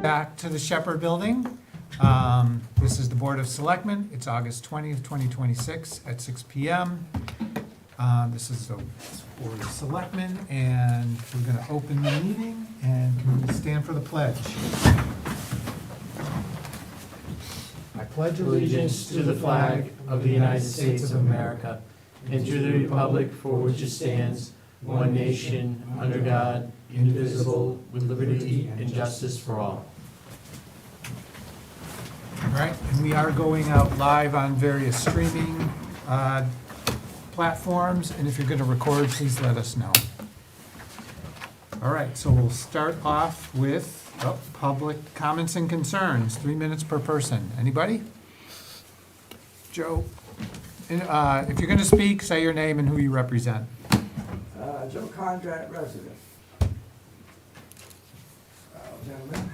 Back to the Shepherd Building. This is the Board of Selectmen. It's August 20th, 2026 at 6 PM. This is the Board of Selectmen, and we're going to open the meeting, and can we stand for the pledge? I pledge allegiance to the flag of the United States of America and to the republic for which it stands, one nation, under God, indivisible, with liberty and justice for all. All right, and we are going out live on various streaming platforms, and if you're going to record, please let us know. All right, so we'll start off with public comments and concerns, 3 minutes per person. Anybody? Joe? If you're going to speak, say your name and who you represent. Joe Conrad, resident. Gentlemen.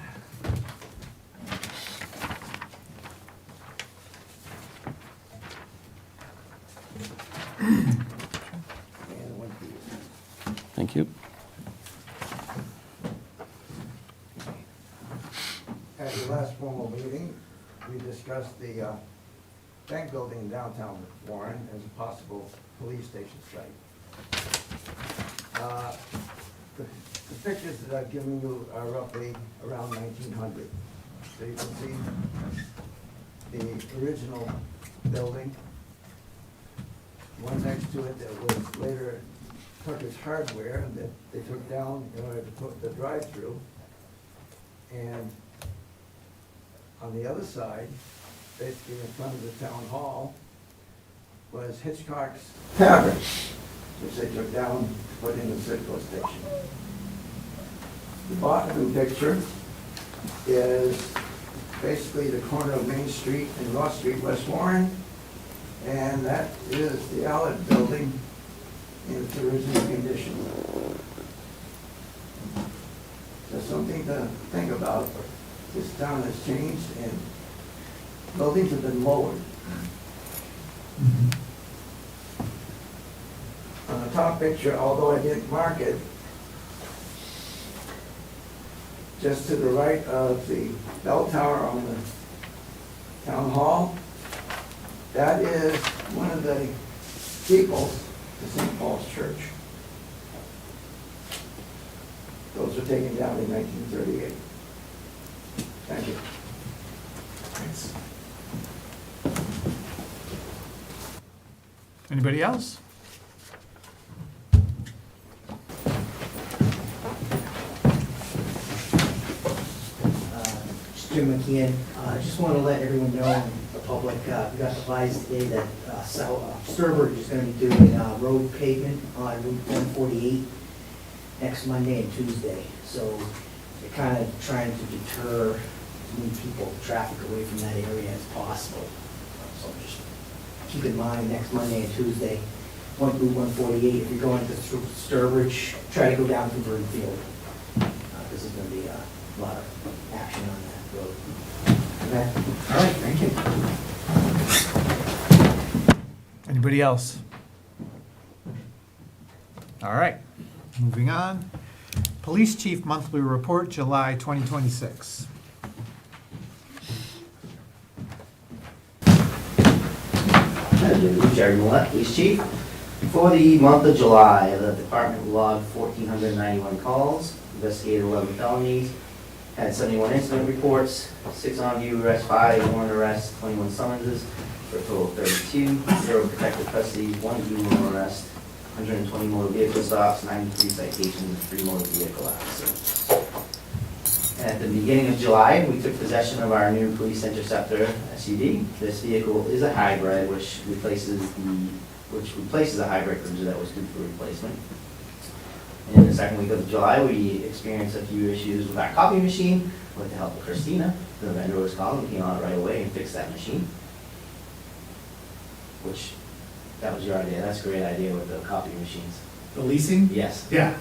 And one for you. Thank you. At the last formal meeting, we discussed the bank building in downtown Warren as a possible police station site. The pictures that I've given you are roughly around 1900. So you can see the original building, one next to it that was later Tucker's Hardware that they took down in order to put the drive-through. And on the other side, basically in front of the town hall, was Hitchcock's Tavern, which they took down to put in the Citgo station. The bottom picture is basically the corner of Main Street and Ross Street, West Warren, and that is the Allard Building in its original condition. So something to think about. This town has changed and buildings have been lowered. On the top picture, although I didn't mark it, just to the right of the bell tower on the town hall, that is one of the steeples to St. Paul's Church. Those were taken down in 1938. Thank you. Thanks. Anybody else? Jim McKeon. I just want to let everyone know, and the public, we got advised today that Sturbridge is going to be doing road pavement on Route 148 next Monday and Tuesday. So they're kind of trying to deter as many people, traffic away from that area as possible. So just keep in mind, next Monday and Tuesday, Route 148, if you're going to Sturbridge, try to go down to Burnfield. This is going to be a lot of action on that road. Okay. All right, thank you. Anybody else? All right, moving on. Police Chief Monthly Report, July 2026. Jerry Millette, Police Chief. For the month of July, the department logged 1,491 calls, investigated 11 felonies, had 71 incident reports, 6 on-view arrests, 5 warrant arrests, 21 summonses, for a total of 32, 0 protective custody, 1 juvenile arrest, 120 motor vehicle stops, 93 citations, and 3 motor vehicle accidents. At the beginning of July, we took possession of our new police interceptor SUV. This vehicle is a hybrid, which replaces a hybrid cruiser that was due for replacement. In the second week of July, we experienced a few issues with our copy machine. With the help of Christina, the vendor was called and came out right away and fixed that machine. Which, that was your idea. That's a great idea with the copy machines. The leasing? Yes. Yeah.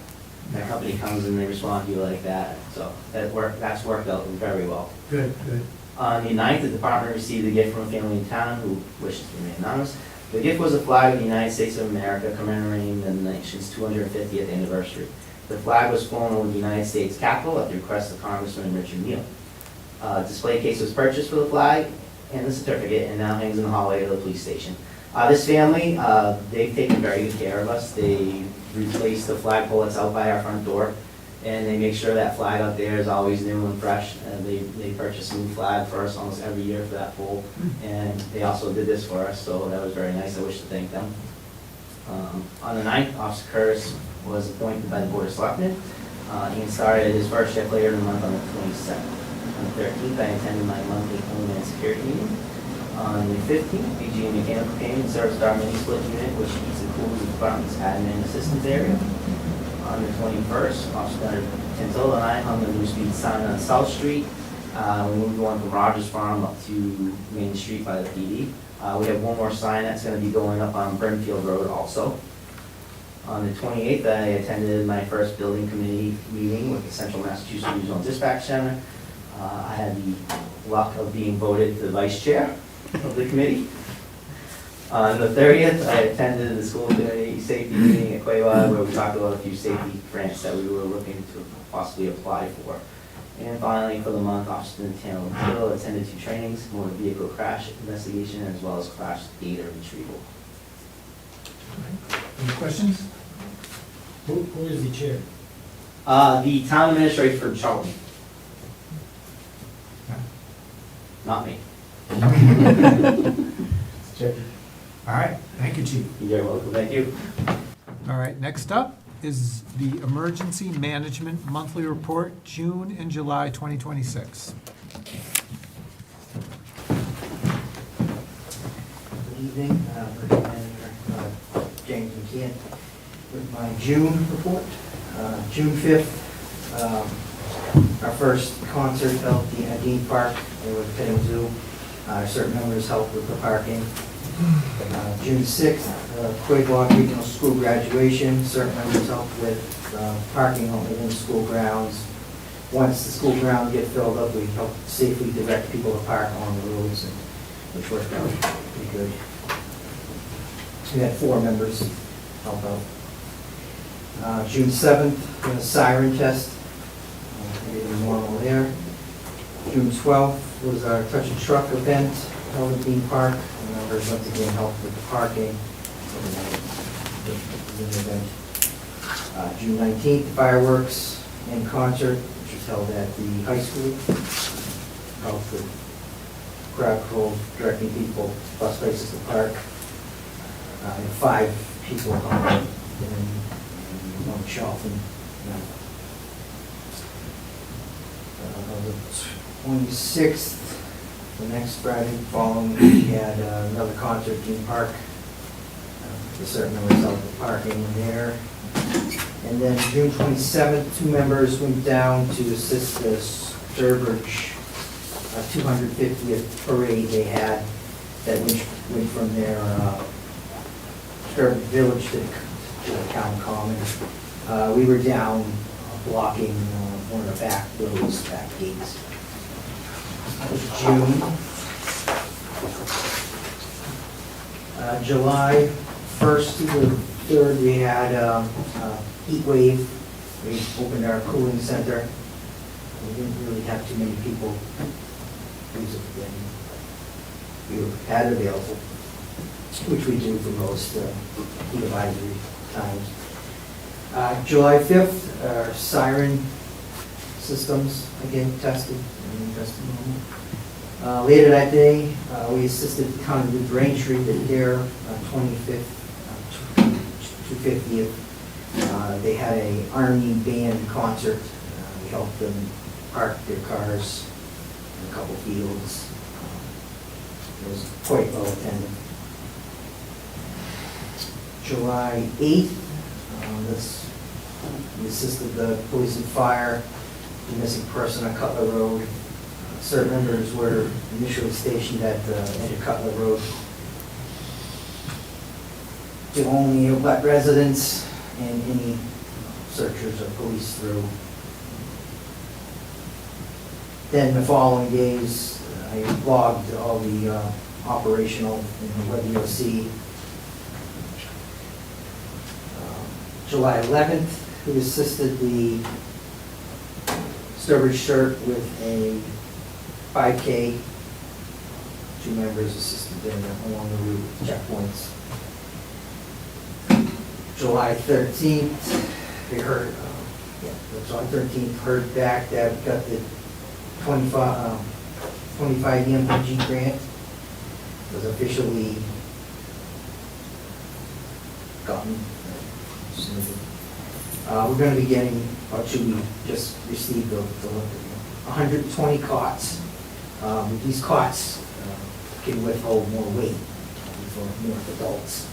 That company comes and they respond to you like that. So that's worked out very well. Good, good. On the 9th, the department received a gift from a family in town who wishes to remain anonymous. The gift was a flag of the United States of America commemorating the nation's 250th anniversary. The flag was flown over the United States Capitol at the request of Congressman Richard Neal. Display case was purchased for the flag and the certificate, and now hangs in the hallway of the police station. This family, they've taken very good care of us. They replaced the flagpole that's out by our front door, and they make sure that flag out there is always new and fresh. They purchase a new flag for us almost every year for that pole, and they also did this for us, so that was very nice. I wish to thank them. On the 9th, Officer Curtis was appointed by the Board of Selectmen. He started his first shift later in the month on the 27th. On the 13th, I attended my monthly Homeland Security meeting. On the 15th, BG Mechanical came and served our mini split unit, which heats and cools the department's admin assistance area. On the 21st, Officer Gunner Tintel and I hung the new speed sign on South Street. We moved one from Rogers Farm up to Main Street by the PD. We have one more sign that's going to be going up on Brimfield Road also. On the 28th, I attended my first building committee meeting with the Central Massachusetts Regional Dispatch Center. I had the luck of being voted the vice chair of the committee. On the 30th, I attended the school day safety meeting at Quaywad, where we talked about a few safety grants that we were looking to possibly apply for. And finally, for the month, Officer Tintel attended 2 trainings, motor vehicle crash investigation, as well as crash data retrieval. Any questions? Who is the chair? The town administrator for Charlton. Not me. All right, thank you, Chief. You're very welcome, thank you. All right, next up is the Emergency Management Monthly Report, June and July 2026. Good evening, Emergency Manager James McKeon with my June report. June 5th, our first concert held at the Dean Park with Petting Zoo. Certain members helped with the parking. June 6th, Quaybog Regional School graduation. Certain members helped with parking within the school grounds. Once the school grounds get filled up, we help safely direct people to park on the roads, which worked out pretty good. We had 4 members help out. June 7th, siren test. Everything normal there. June 12th was our Touch a Truck event held at Dean Park. Members once again helped with the parking. June 19th, fireworks and concert, which was held at the high school. Helped with crowd control, directing people, bus places to park. 5 people helped in one shelf. The 26th, the next Friday following, we had another concert at Dean Park. A certain number of parking in there. And then June 27th, 2 members went down to assist the Sturbridge 250th parade they had that went from their Sturbridge Village to the town common. We were down blocking one of the back roads, back gates. That was June. July 1st to the 3rd, we had a heat wave. We opened our cooling center. We didn't really have too many people use it then. We had it available, which we do for most heat advisory times. July 5th, our siren systems again tested. Later that day, we assisted the town of New Braintree at their 250th. They had a Army band concert. We helped them park their cars in a couple fields. It was quite well attended. July 8th, we assisted the police and fire, the missing person on Cutler Road. Certain members were initially stationed at the edge of Cutler Road to only let residents and any searchers or police through. Then the following days, I logged all the operational in the web EOC. July 11th, we assisted the Sturbridge CERT with a 5K, 2 members assisted them along the route, checkpoints. July 13th, they heard, July 13th, heard back that we got the 25 EMPG grant, was officially gotten. We're gonna be getting, or should we just receive the 120 cots. These cots can withhold more weight for more adults.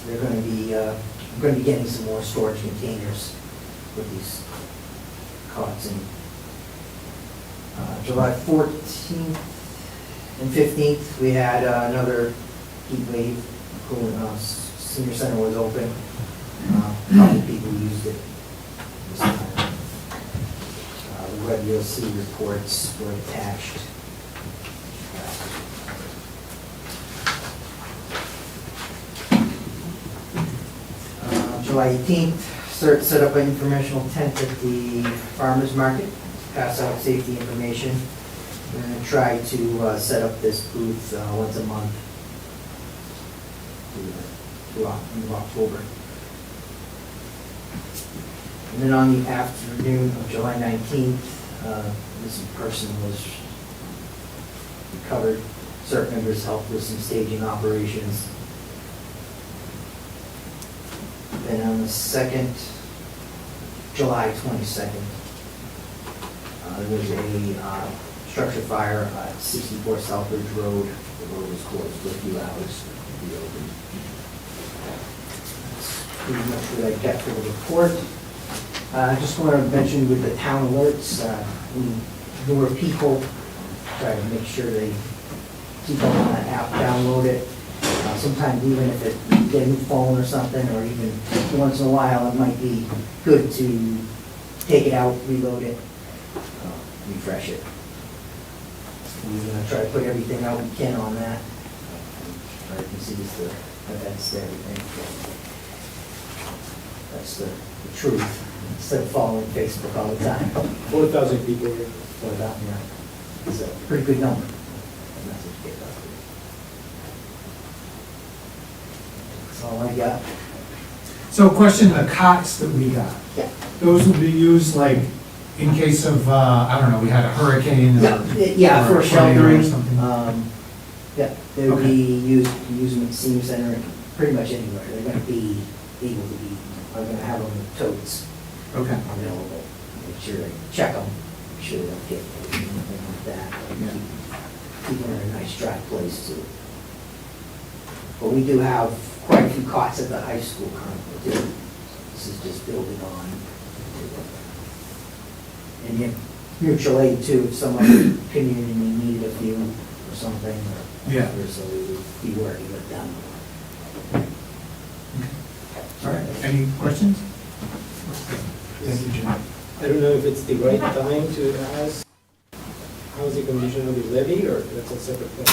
They're gonna be, we're gonna be getting some more storage containers with these cots in. July 14th and 15th, we had another heat wave. Senior center was open. A couple people used it this time. The Red VOC reports were attached. July 18th, set up an informational tent at the farmer's market, pass out safety information. We're going to try to set up this booth once a month through October. And then on the afternoon of July 19th, this person was recovered. Certain members helped with some staging operations. Then on the July 22nd, there was a structure fire at 64 Southbridge Road. The road was closed for a few hours to be opened. That's pretty much what I got for the report. I just want to mention with the town alerts, newer people, try to make sure they keep on that app, download it. Sometimes even if it get a new phone or something, or even once in a while, it might be good to take it out, reload it, refresh it. We're going to try to put everything out we can on that. Try to see the events, everything. That's the truth. Instead of following Facebook all the time. 4,000 people here. What about, yeah, it's a pretty good number. Message get out there. That's all I got. So question, the cots that we got, Yeah. those will be used like in case of, I don't know, we had a hurricane or? Yeah, or for a tornado or sheltering. something? Yeah, they would Okay. be used them at senior center, pretty much anywhere. They're gonna be able to be, I'm gonna have them with totes Okay. available. Make sure they check them, make sure they don't get anything like that. Yeah. Keep them in a nice dry place too. But we do have quite a few cots at the high school currently too. This is just building on. And yet, mutual aid too, if some other community needed a few or something, or Yeah. so we would be working with them. All right, any questions? Thank you, Jim. I don't know if it's the right time to ask housing commission will be levy, or that's a separate thing.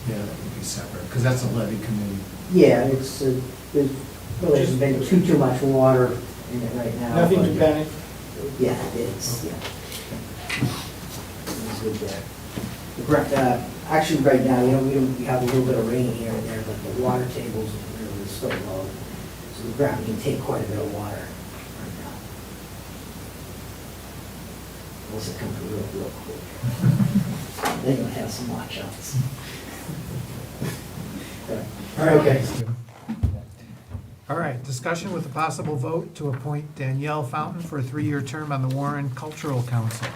Yeah, that would be separate, because that's a levy committee. Yeah, it's, there's really hasn't been too much water in it right now. Nothing to but- panic. Yeah, it is, yeah. It's good there. Actually, right now, we have a little bit of rain here and there, but the water tables are really still low. So the ground can take quite a bit of water right now. Unless it comes real quick. Then you'll have some washouts. All right, okay. All right, discussion with a possible vote to appoint Danielle Fountain for a 3-year term on the Warren Cultural Council.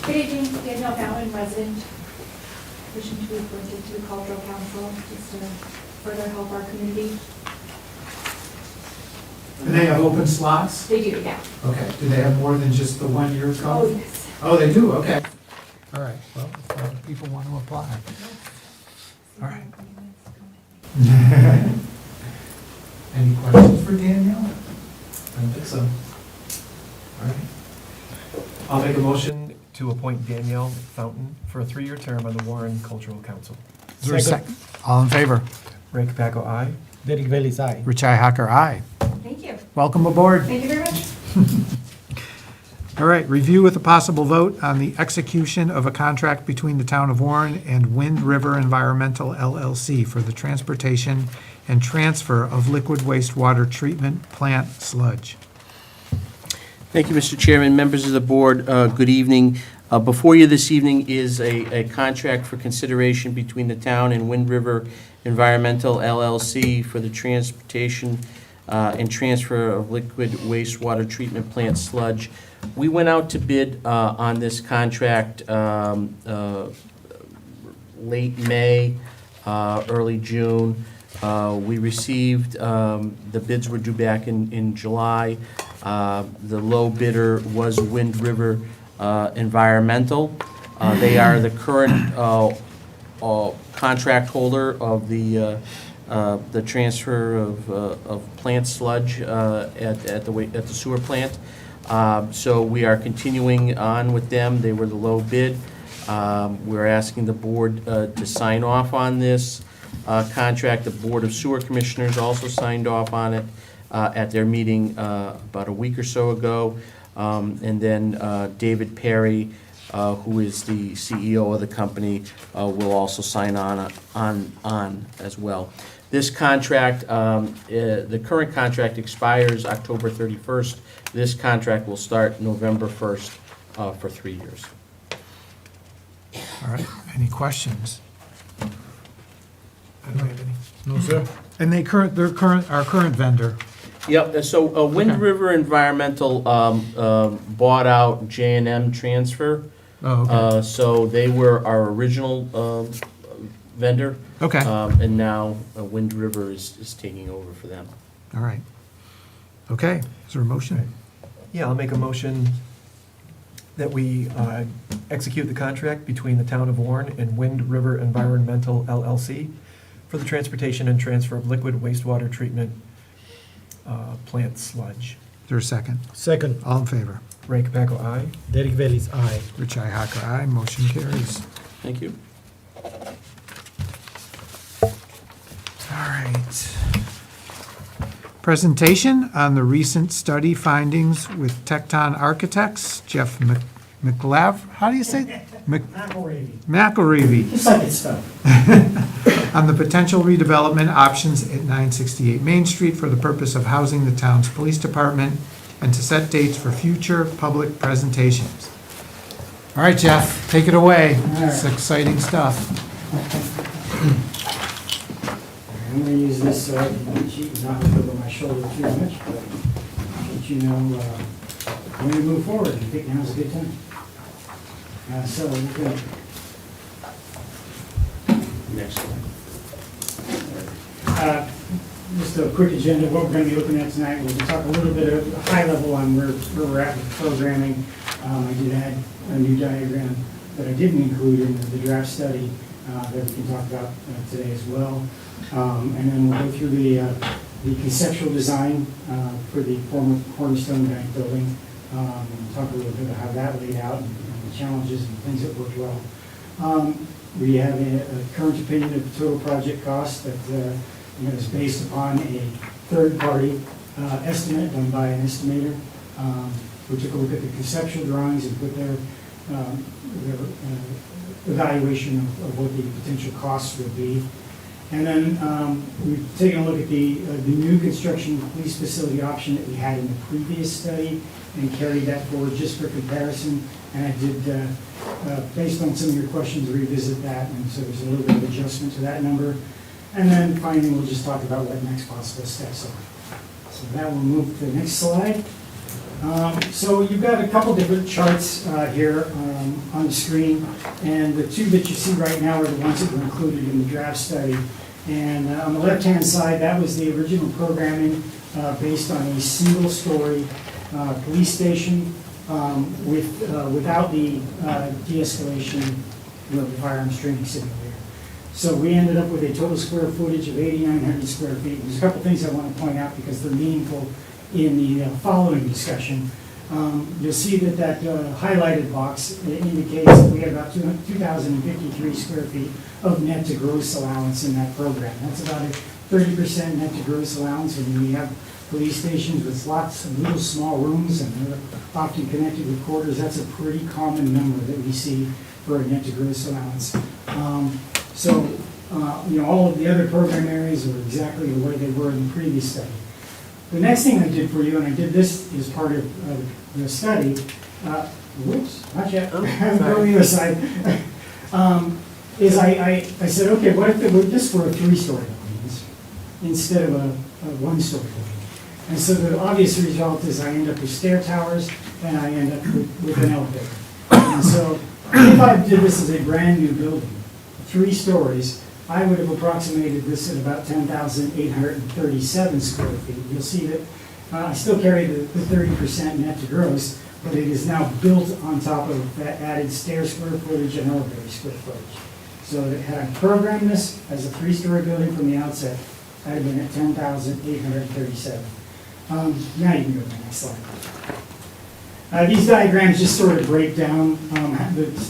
Good evening, Danielle Fountain, resident, wishing to be appointed to the Cultural Council, just to further help our community. Do they have open slots? They do, yeah. Okay, do they have more than just the 1-year Oh, call? yes. Oh, they do, okay. All right, well, if other people want to apply. All right. Any questions for Danielle? I don't think so. All right. I'll make a motion to appoint Danielle Fountain for a 3-year term on the Warren Cultural Council. Is there a second? All in favor? Ray Capaco, aye. Derek Bailey's aye. Rich Hacker, aye. Thank you. Welcome aboard. Thank you very much. All right, review with a possible vote on the execution of a contract between the town of Warren and Wind River Environmental LLC for the transportation and transfer of liquid wastewater treatment plant sludge. Thank you, Mr. Chairman, members of the board, good evening. Before you this evening is a contract for consideration between the town and Wind River Environmental LLC for the transportation and transfer of liquid wastewater treatment plant sludge. We went out to bid on this contract late May, early June. We received, the bids were due back in July. The low bidder was Wind River Environmental. They are the current contract holder of the transfer of plant sludge at the sewer plant. So we are continuing on with them. They were the low bid. We're asking the board to sign off on this contract. The Board of Sewer Commissioners also signed off on it at their meeting about a week or so ago. And then David Perry, who is the CEO of the company, will also sign on as well. This contract, the current contract expires October 31st. This contract will start November 1st for 3 years. All right, any questions? I don't have any. No, sir. And our current vendor. Yep, so Wind Okay. River Environmental bought out J&M Transfer. Oh, okay. So they were our original vendor. Okay, all And now Wind River is taking over for them. right. Okay, is there a motion? Yeah, I'll make a motion that we execute the contract between the town of Warren and Wind River Environmental LLC for the transportation and transfer of liquid wastewater treatment plant sludge. Is there a second? Second, All in favor? Ray Capaco, aye. Derek Bailey's aye. Rich Hacker, aye. Motion carries. Thank you. All right. Presentation on the recent study findings with Tecton Architects, Jeff McLav, how do you say? McElravy. Just like it's spelled. On the potential redevelopment options at 968 Main Street for the purpose of housing the town's police department and to set dates for future public presentations. All right, Jeff, take it away. It's exciting stuff. I'm going to use this so I can cheat and not look over my shoulder too much, but I'll let you know when we move forward. I think now's a good time. So we're going to Next slide. just a quick agenda of what we're going to be looking at tonight. We'll talk a little bit of a high level on where we're at with programming. I did add a new diagram that I didn't include in the draft study that we can talk about today as well. And then we'll go through the conceptual design for the former Cornerstone Bank building. Talk a little bit about how that laid out and the challenges and things that worked well. We have a current opinion of the total project cost that is based upon a third-party estimate done by an estimator. We took a look at the conceptual drawings and put their evaluation of what the potential costs would be. And then we've taken a look at the new construction police facility option that we had in the previous study and carried that forward just for comparison. And I did, based on some of your questions, revisit that, and so there's a little bit of adjustment to that number. And then finally, we'll just talk about what next possible steps are. So that will move to the next slide. So you've got a couple different charts here on the screen, and the two that you see right now are the ones that were included in the draft study. And on the left-hand side, that was the original programming based on a single-story police station without the de-escalation of the firearms training simulator. So we ended up with a total square footage of 8,900 square feet. There's a couple things I want to point out because they're meaningful in the following discussion. You'll see that highlighted box indicates that we have about 2,053 square feet of net to gross allowance in that program. That's about a 30% net to gross allowance, and we have police stations with lots of little small rooms and they're often connected with quarters. That's a pretty common number that we see for a net to gross allowance. All of the other program areas are exactly the way they were in the previous study. The next thing I did for you, and I did this as part of the study, not yet, I'm going the other side, is I said, okay, what if this were a 3-story building instead of a 1-story building? And so the obvious result is I end up with stair towers and I end up with an elevator. And so if I did this as a brand new building, 3 stories, I would have approximated this at about 10,837 square feet. You'll see that I still carry the 30% net to gross, but it is now built on top of that added stair square footage and elevator square footage. So had I programmed this as a 3-story building from the outset, I'd have been at 10,837. Now you can go to the next slide. These diagrams just sort of break down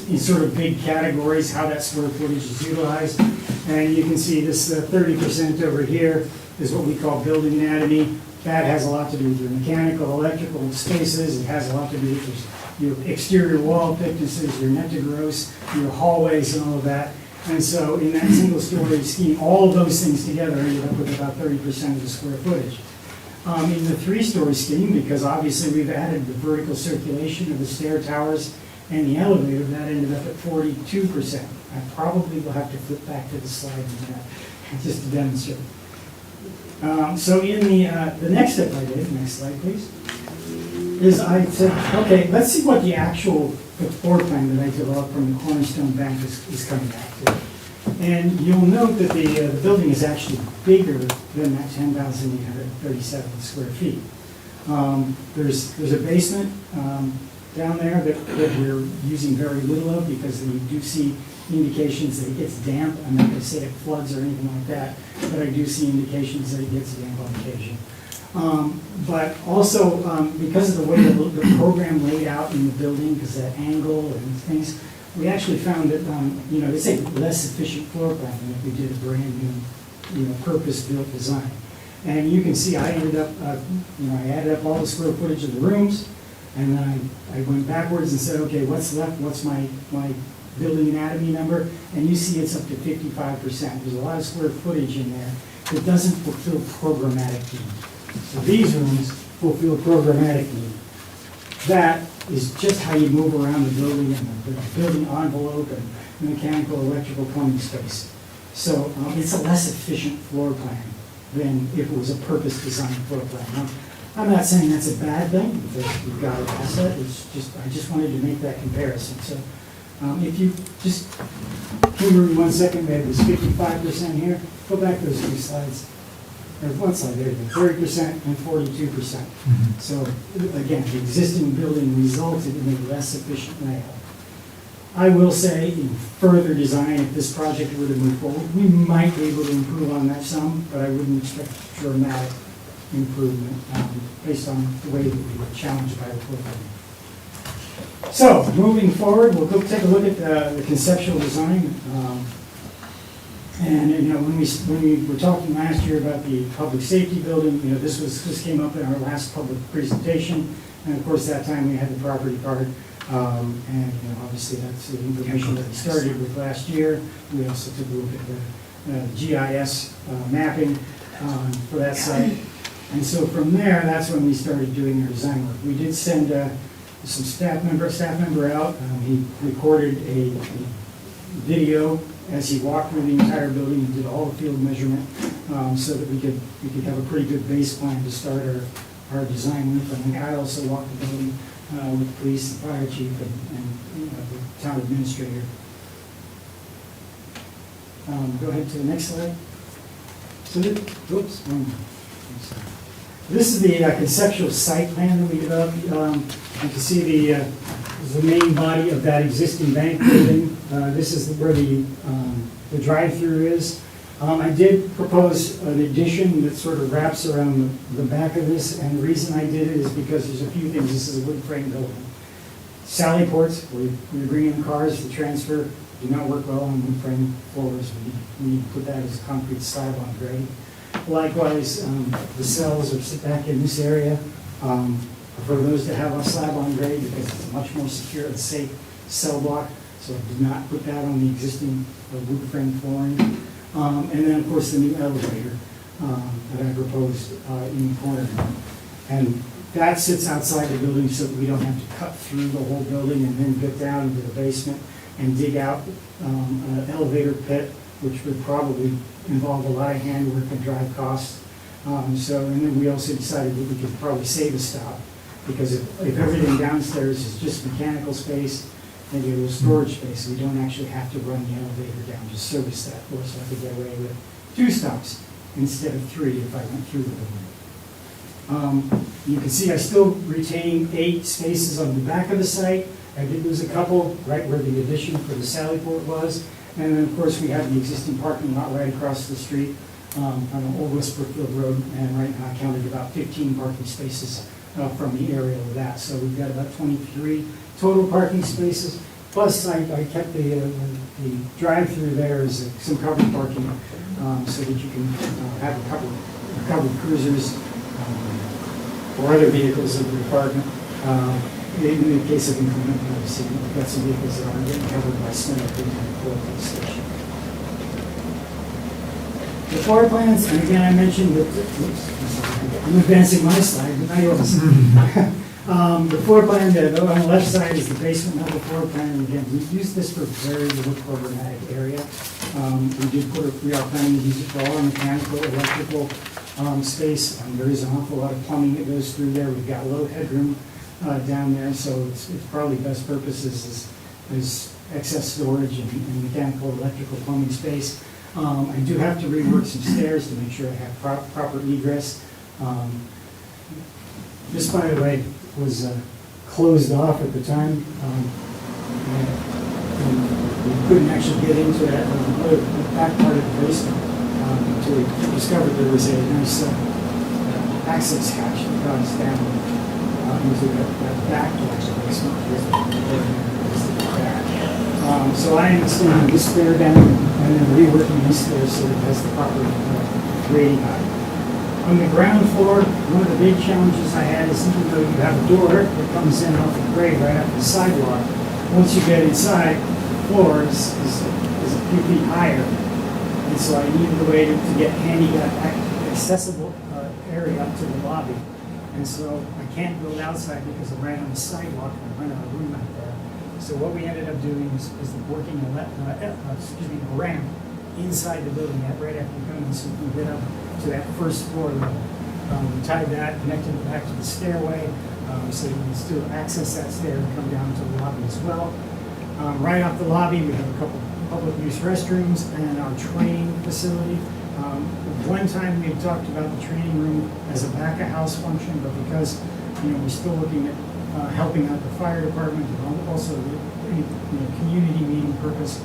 in sort of big categories how that square footage is utilized. And you can see this 30% over here is what we call building anatomy. That has a lot to do with your mechanical, electrical spaces. It has a lot to do with your exterior wall thicknesses, your net to gross, your hallways and all of that. And so in that single story scheme, all of those things together ended up with about 30% of the square footage. In the 3-story scheme, because obviously we've added the vertical circulation of the stair towers and the elevator, that ended up at 42%. I probably will have to flip back to the slide in that, just to demonstrate. So in the next step I did, next slide please, is I said, okay, let's see what the actual floor plan that I developed from the Cornerstone Bank is coming back to. And you'll note that the building is actually bigger than that 10,837 square feet. There's a basement down there that we're using very little of because we do see indications that it gets damp. I'm not going to say it floods or anything like that, but I do see indications that it gets damp on occasion. But also, because of the way the program laid out in the building, because that angle and things, we actually found that, it's a less efficient floor plan than if we did a brand new, purpose-built design. And you can see I ended up, I added up all the square footage of the rooms, and then I went backwards and said, okay, what's left? What's my building anatomy number? And you see it's up to 55%. There's a lot of square footage in there that doesn't fulfill programmatic need. So these rooms fulfill programmatic need. That is just how you move around the building and the building envelope and the mechanical, electrical, plumbing space. So it's a less efficient floor plan than if it was a purpose-designed floor plan. Now, I'm not saying that's a bad thing because we've got an asset. I just wanted to make that comparison. So if you just humor me 1 second, we have this 55% here. Go back to those 2 slides. There's one slide there, 30% and 42%. So again, the existing building resulted in a less efficient layout. I will say in further design, if this project were to move forward, we might be able to improve on that some, but I wouldn't expect dramatic improvement based on the way that we were challenged by the program. So moving forward, we'll go take a look at the conceptual design. And when we were talking last year about the public safety building, this came up in our last public presentation, and of course that time we had the property card, and obviously that's the information that we started with last year. We also took a look at the GIS mapping for that site, and so from there that's when we started doing our design work. We did send some staff member out. He recorded a video as he walked through the entire building and did all the field measurement so that we could have a pretty good base plan to start our design with. And I also walked the building with the police, the fire chief, and the town administrator. Go ahead to the next slide. So this is the conceptual site plan that we developed. You can see the main body of that existing bank building. This is where the drive-through is. I did propose an addition that sort of wraps around the back of this, and the reason I did it is because there's a few things. This is a wood frame building. Sally ports, where we bring in cars to transfer, do not work well on wood frame floors. We need to put that as a concrete slab on grade. Likewise, the cells are sit back in this area. For those that have a slab on grade, because it's a much more secure and safe cell block, so I did not put that on the existing wood frame flooring. And then, of course, the new elevator that I proposed in the corner. And that sits outside the building so that we don't have to cut through the whole building and then get down into the basement and dig out an elevator pit, which would probably involve a lot of handwork and drive costs. And then we also decided that we could probably save a stop, because if everything downstairs is just mechanical space, maybe a little storage space, we don't actually have to run the elevator down, just service that floor, so I could get away with 2 stops instead of 3 if I went through the building. You can see I still retain 8 spaces on the back of the site. I did lose a couple right where the addition for the Sally Port was. And then, of course, we have the existing parking lot right across the street on Old West Brookfield Road. And right now I counted about 15 parking spaces from the area of that. So we've got about 23 total parking spaces. Plus, I kept the drive-through there as some covered parking so that you can have a couple of covered cruisers or other vehicles of the department. In the case of inclement, obviously, we've got some vehicles that aren't getting covered by snow at the station. The floor plans, and again, I mentioned that, I'm advancing my slide, but not yours. The floor plan that on the left side is the basement level floor plan. And again, we've used this for very little programmatic area. We are planning to use it for all our mechanical, electrical space. There is an awful lot of plumbing that goes through there. We've got low headroom down there, so it's probably best purposes is excess storage and mechanical, electrical, plumbing space. I do have to rework some stairs to make sure I have proper egress. This, by the way, was closed off at the time. And we couldn't actually get into that back part of the basement until we discovered there was a nice access hatch that got us down into that back part of the basement. So I am extending this stair down and then reworking this stair so it has the proper grading height. On the ground floor, one of the big challenges I had is even though you have a door that comes in off the grade right up the sidewalk, once you get inside, the floor is a few feet higher. And so I needed a way to get handicap accessible area up to the lobby. And so I can't build outside because I'm right on the sidewalk and I run out of room out there. So what we ended up doing is working a ramp inside the building right after you come in so you can get up to that first floor level. We tied that, connected it back to the stairway, so you can still access that stair and come down to the lobby as well. Right off the lobby, we have a couple public use restrooms and our training facility. One time we had talked about the training room as a back-of-house function, but because we're still looking at helping out the fire department and also the community meeting purpose,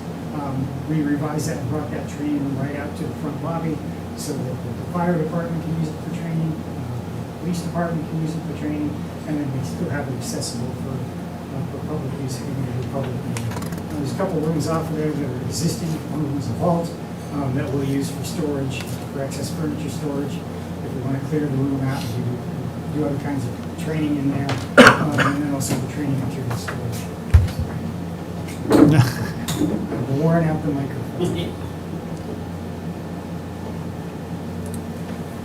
we revised that and brought that training room right out to the front lobby so that the fire department can use it for training, the police department can use it for training, and then we still have it accessible for public use in the public meeting. There's a couple rooms off of there that are existing. One of them is a vault that we'll use for storage, for excess furniture storage. If we want to clear the room out, we do other kinds of training in there, and then also the training material storage. I'm worn out the microphone.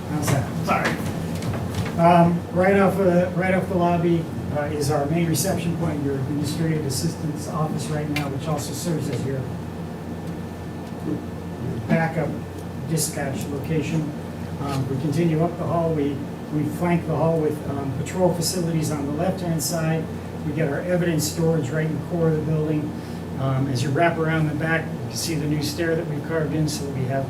How's that? Sorry. Right off the lobby is our main reception point, your administrative assistant's office right now, which also serves as your backup dispatch location. We continue up the hall. We flank the hall with patrol facilities on the left-hand side. We get our evidence storage right in the core of the building. As you wrap around the back, you can see the new stair that we've carved in so that we have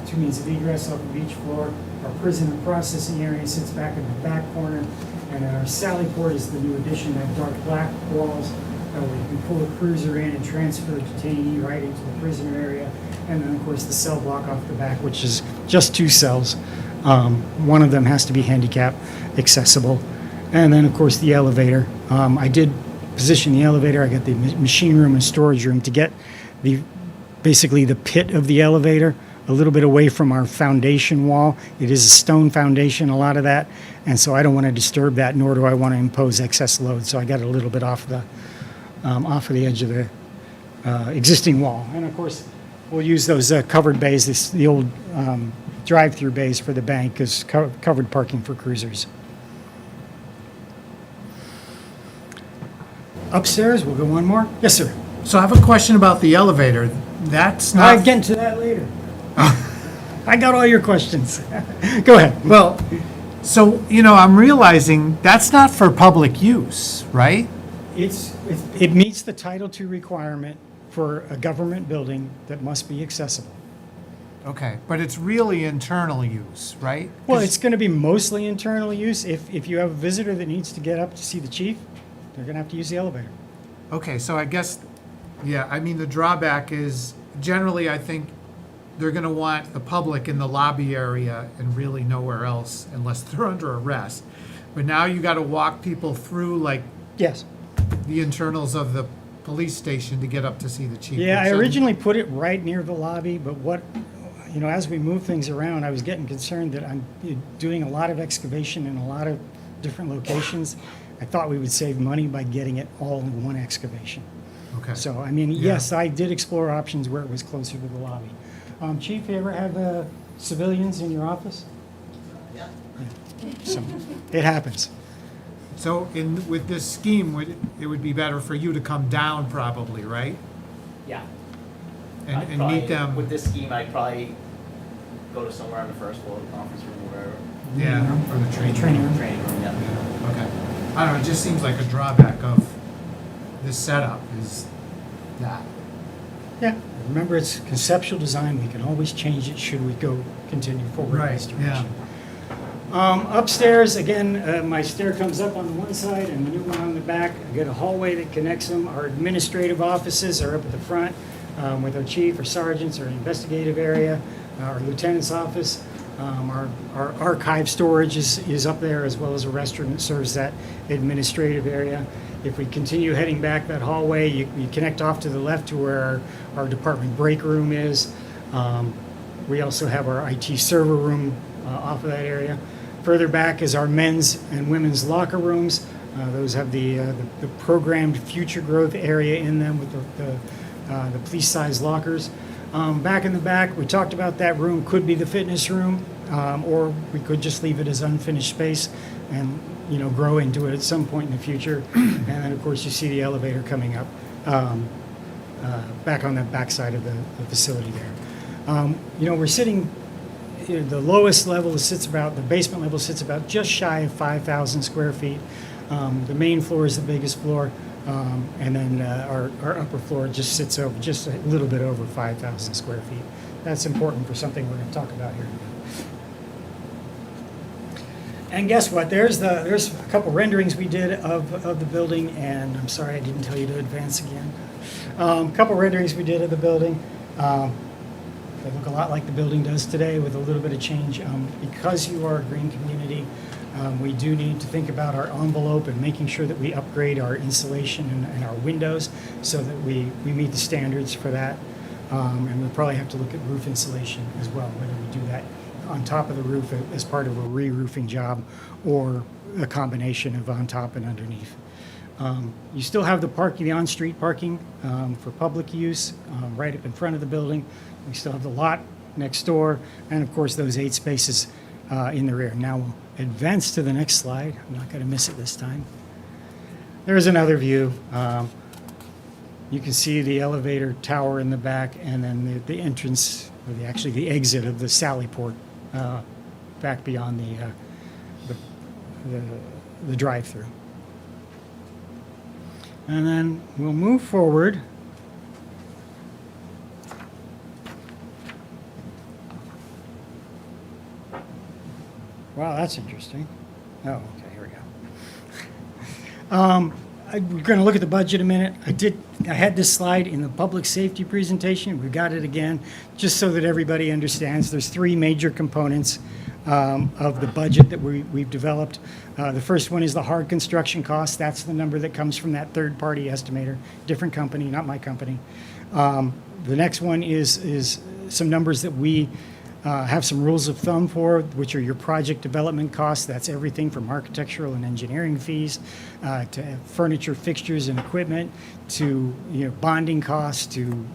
2 means of egress off of each floor. Our prison and processing area sits back in the back corner. And our Sally Port is the new addition, that dark black walls. We can pull a cruiser in and transfer a detainee right into the prisoner area. And then, of course, the cell block off the back, which is just 2 cells. One of them has to be handicap accessible. And then, of course, the elevator. I did position the elevator. I got the machine room and storage room to get basically the pit of the elevator a little bit away from our foundation wall. It is a stone foundation, a lot of that, and so I don't want to disturb that, nor do I want to impose excess load. So I got it a little bit off the edge of the existing wall. And of course, we'll use those covered bays, the old drive-through bays for the bank, as covered parking for cruisers. Upstairs, we'll go one more. Yes, sir. So I have a question about the elevator. That's I'll not, get into that later. I got all your questions. Go ahead. well, so, I'm realizing that's not for public use, right? It meets the Title II requirement for a government building that must be accessible. Okay, but it's really internal use, right? Well, it's going to be mostly internal use. If you have a visitor that needs to get up to see the chief, they're going to have to use the elevator. Okay, so I guess, the drawback is generally, I think they're gonna want the public in the lobby area and really nowhere else unless they're under arrest. But now you gotta walk people through like Yes. the internals of the police station to get up to see the chief. Yeah, I which originally put it right near the lobby, but as we move things around, I was getting concerned that I'm doing a lot of excavation in a lot of different locations. I thought we would save money by getting it all in one excavation. Okay. So, yes, I did explore options where it was closer to the lobby. Chief, you ever have civilians in your office? Yeah. So, it happens. So with this scheme, it would be better for you to come down probably, right? Yeah. And meet them. With this scheme, I'd probably go to somewhere on the first floor, the conference room, or wherever. Yeah, or the Training room. Training room, yeah. Yeah, okay. I don't know, it just seems like a drawback of this setup is that. Yeah, remember, it's conceptual design. We can always change it should we continue forward in this Right, yeah. direction. Upstairs, again, my stair comes up on one side and the new one on the back. I got a hallway that connects them. Our administrative offices are up at the front with our chief, our sergeants, our investigative area, our lieutenant's office. Our archive storage is up there, as well as a restroom that serves that administrative area. If we continue heading back that hallway, you connect off to the left to where our department break room is. We also have our IT server room off of that area. Further back is our men's and women's locker rooms. Those have the programmed future growth area in them with the police-sized lockers. Back in the back, we talked about that room could be the fitness room, or we could just leave it as unfinished space and, grow into it at some point in the future. And then, of course, you see the elevator coming up back on the backside of the facility there. We're sitting, the lowest level the basement level sits about just shy of 5,000 square feet. The main floor is the biggest floor. And then our upper floor just sits over just a little bit over 5,000 square feet. That's important for something we're going to talk about here. And guess what? There's a couple renderings we did of the building, and I'm sorry I didn't tell you to advance again. A couple renderings we did of the building. They look a lot like the building does today with a little bit of change. Because you are a green community, we do need to think about our envelope and making sure that we upgrade our insulation and our windows so that we meet the standards for that. And we'll probably have to look at roof insulation as well, whether we do that on top of the roof as part of a re-roofing job or a combination of on top and underneath. You still have the on-street parking for public use right up in front of the building. We still have the lot next door, and of course those 8 spaces in the rear. Now we'll advance to the next slide. I'm not going to miss it this time. There's another view. You can see the elevator tower in the back, and then the entrance, or the exit of the Sally Port back beyond the drive-through. And then we'll move forward. Wow, that's interesting. Oh, okay, here we go. We're going to look at the budget a minute. I had this slide in the public safety presentation. We got it again, just so that everybody understands. There's 3 major components of the budget that we've developed. The first one is the hard construction cost. That's the number that comes from that third-party estimator, different company, not my company. The next one is some numbers that we have some rules of thumb for, which are your project development costs. That's everything from architectural and engineering fees to furniture, fixtures, and equipment, to bonding costs, to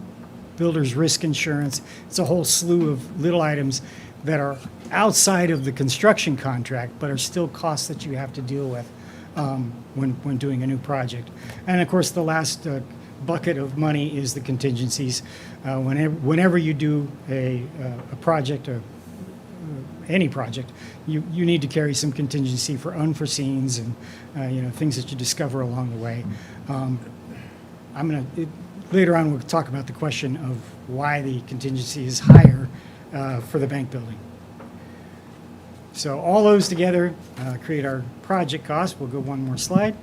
builder's risk insurance. It's a whole slew of little items that are outside of the construction contract, but are still costs that you have to deal with when doing a new project. And of course, the last bucket of money is the contingencies. Whenever you do a project, any project, you need to carry some contingency for unforeseens and things that you discover along the way. Later on, we'll talk about the question of why the contingency is higher for the bank building. So all those together create our project cost. We'll go one more slide.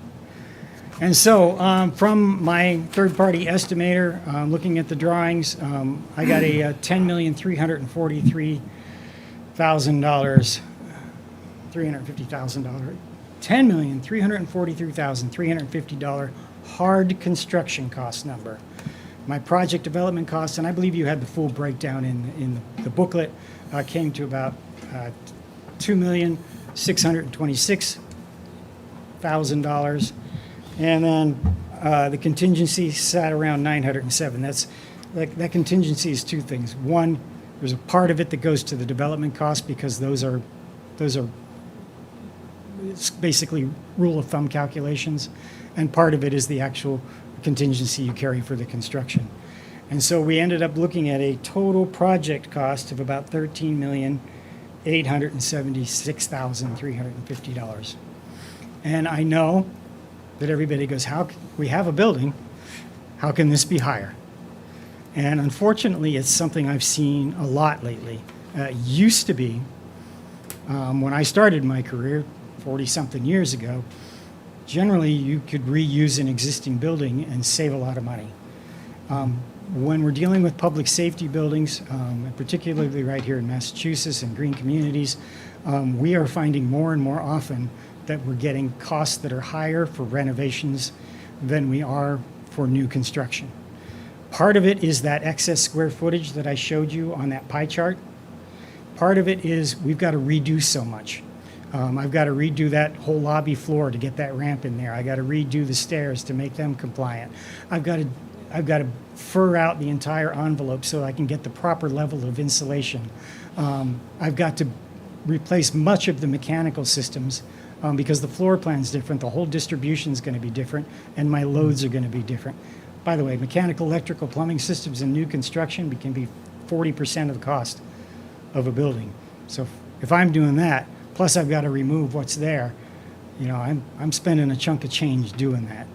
And so from my third-party estimator, looking at the drawings, I got a $10,343,000, $10,343,350 hard construction cost number. My project development costs, and I believe you had the full breakdown in the booklet, came to about $2,626,000. And then the contingency sat around 907. That contingency is two things. One, there's a part of it that goes to the development cost, because those are it's basically rule of thumb calculations, and part of it is the actual contingency you carry for the construction. And so we ended up looking at a total project cost of about $13,876,350. And I know that everybody goes, we have a building, how can this be higher? And unfortunately, it's something I've seen a lot lately. It used to be, when I started my career 40-something years ago, generally you could reuse an existing building and save a lot of money. When we're dealing with public safety buildings, and particularly right here in Massachusetts and green communities, we are finding more and more often that we're getting costs that are higher for renovations than we are for new construction. Part of it is that excess square footage that I showed you on that pie chart. Part of it is we've got to redo so much. I've got to redo that whole lobby floor to get that ramp in there. I got to redo the stairs to make them compliant. I've got to fur out the entire envelope so I can get the proper level of insulation. I've got to replace much of the mechanical systems because the floor plan's different, the whole distribution's going to be different, and my loads are going to be different. By the way, mechanical, electrical, plumbing systems in new construction can be 40% of the cost of a building. So if I'm doing that, plus I've got to remove what's there, I'm spending a chunk of change doing that.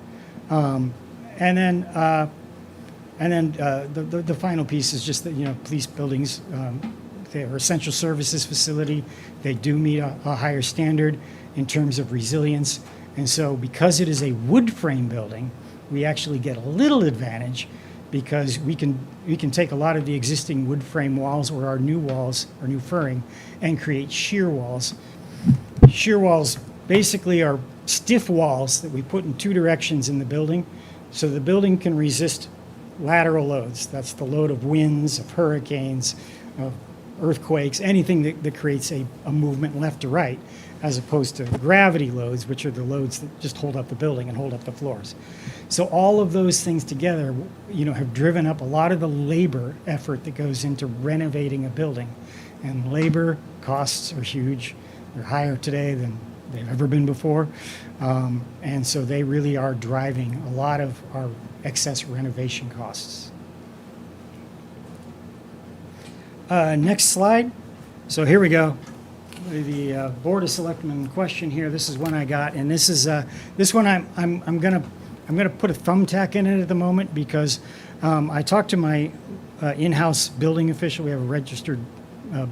And then the final piece is just that police buildings, they're essential services facility. They do meet a higher standard in terms of resilience, and so because it is a wood frame building, we actually get a little advantage because we can take a lot of the existing wood frame walls or our new walls, our new furring, and create shear walls. Shear walls basically are stiff walls that we put in two directions in the building, so the building can resist lateral loads. That's the load of winds, of hurricanes, of earthquakes, anything that creates a movement left to right, as opposed to gravity loads, which are the loads that just hold up the building and hold up the floors. So all of those things together, have driven up a lot of the labor effort that goes into renovating a building. And labor costs are huge. They're higher today than they've ever been before. And so they really are driving a lot of our excess renovation costs. Next slide. So here we go. The Board of Selectmen question here. This is one I got, and this is this one I'm gonna put a thumbtack in it at the moment because I talked to my in-house building official. We have a registered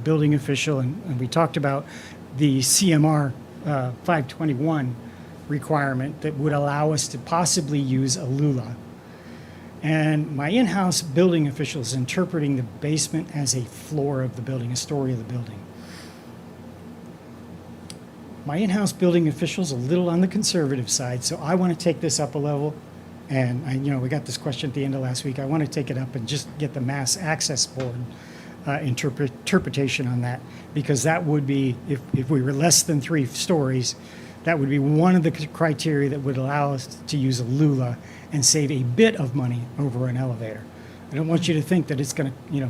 building official, and we talked about the CMR 521 requirement that would allow us to possibly use a LULA. And my in-house building official is interpreting the basement as a floor of the building, a story of the building. My in-house building official is a little on the conservative side, so I want to take this up a level. And we got this question at the end of last week. I want to take it up and just get the Mass Access Board interpretation on that, because that would be, if we were less than 3 stories, that would be one of the criteria that would allow us to use a Lula and save a bit of money over an elevator. I don't want you to think that it's going to,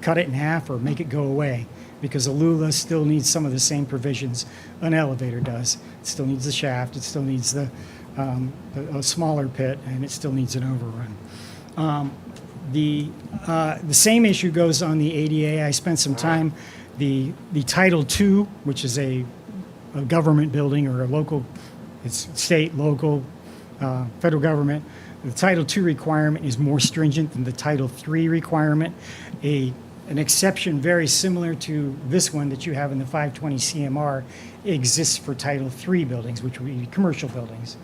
cut it in half or make it go away, because a Lula still needs some of the same provisions an elevator does. It still needs the shaft, it still needs a smaller pit, and it still needs an overrun. The same issue goes on the ADA. I spent some time, the Title II, which is a government building or a local, it's state, local, federal government. The Title II requirement is more stringent than the Title III requirement. An exception very similar to this one that you have in the 520 CMR exists for Title III buildings, which would be commercial buildings.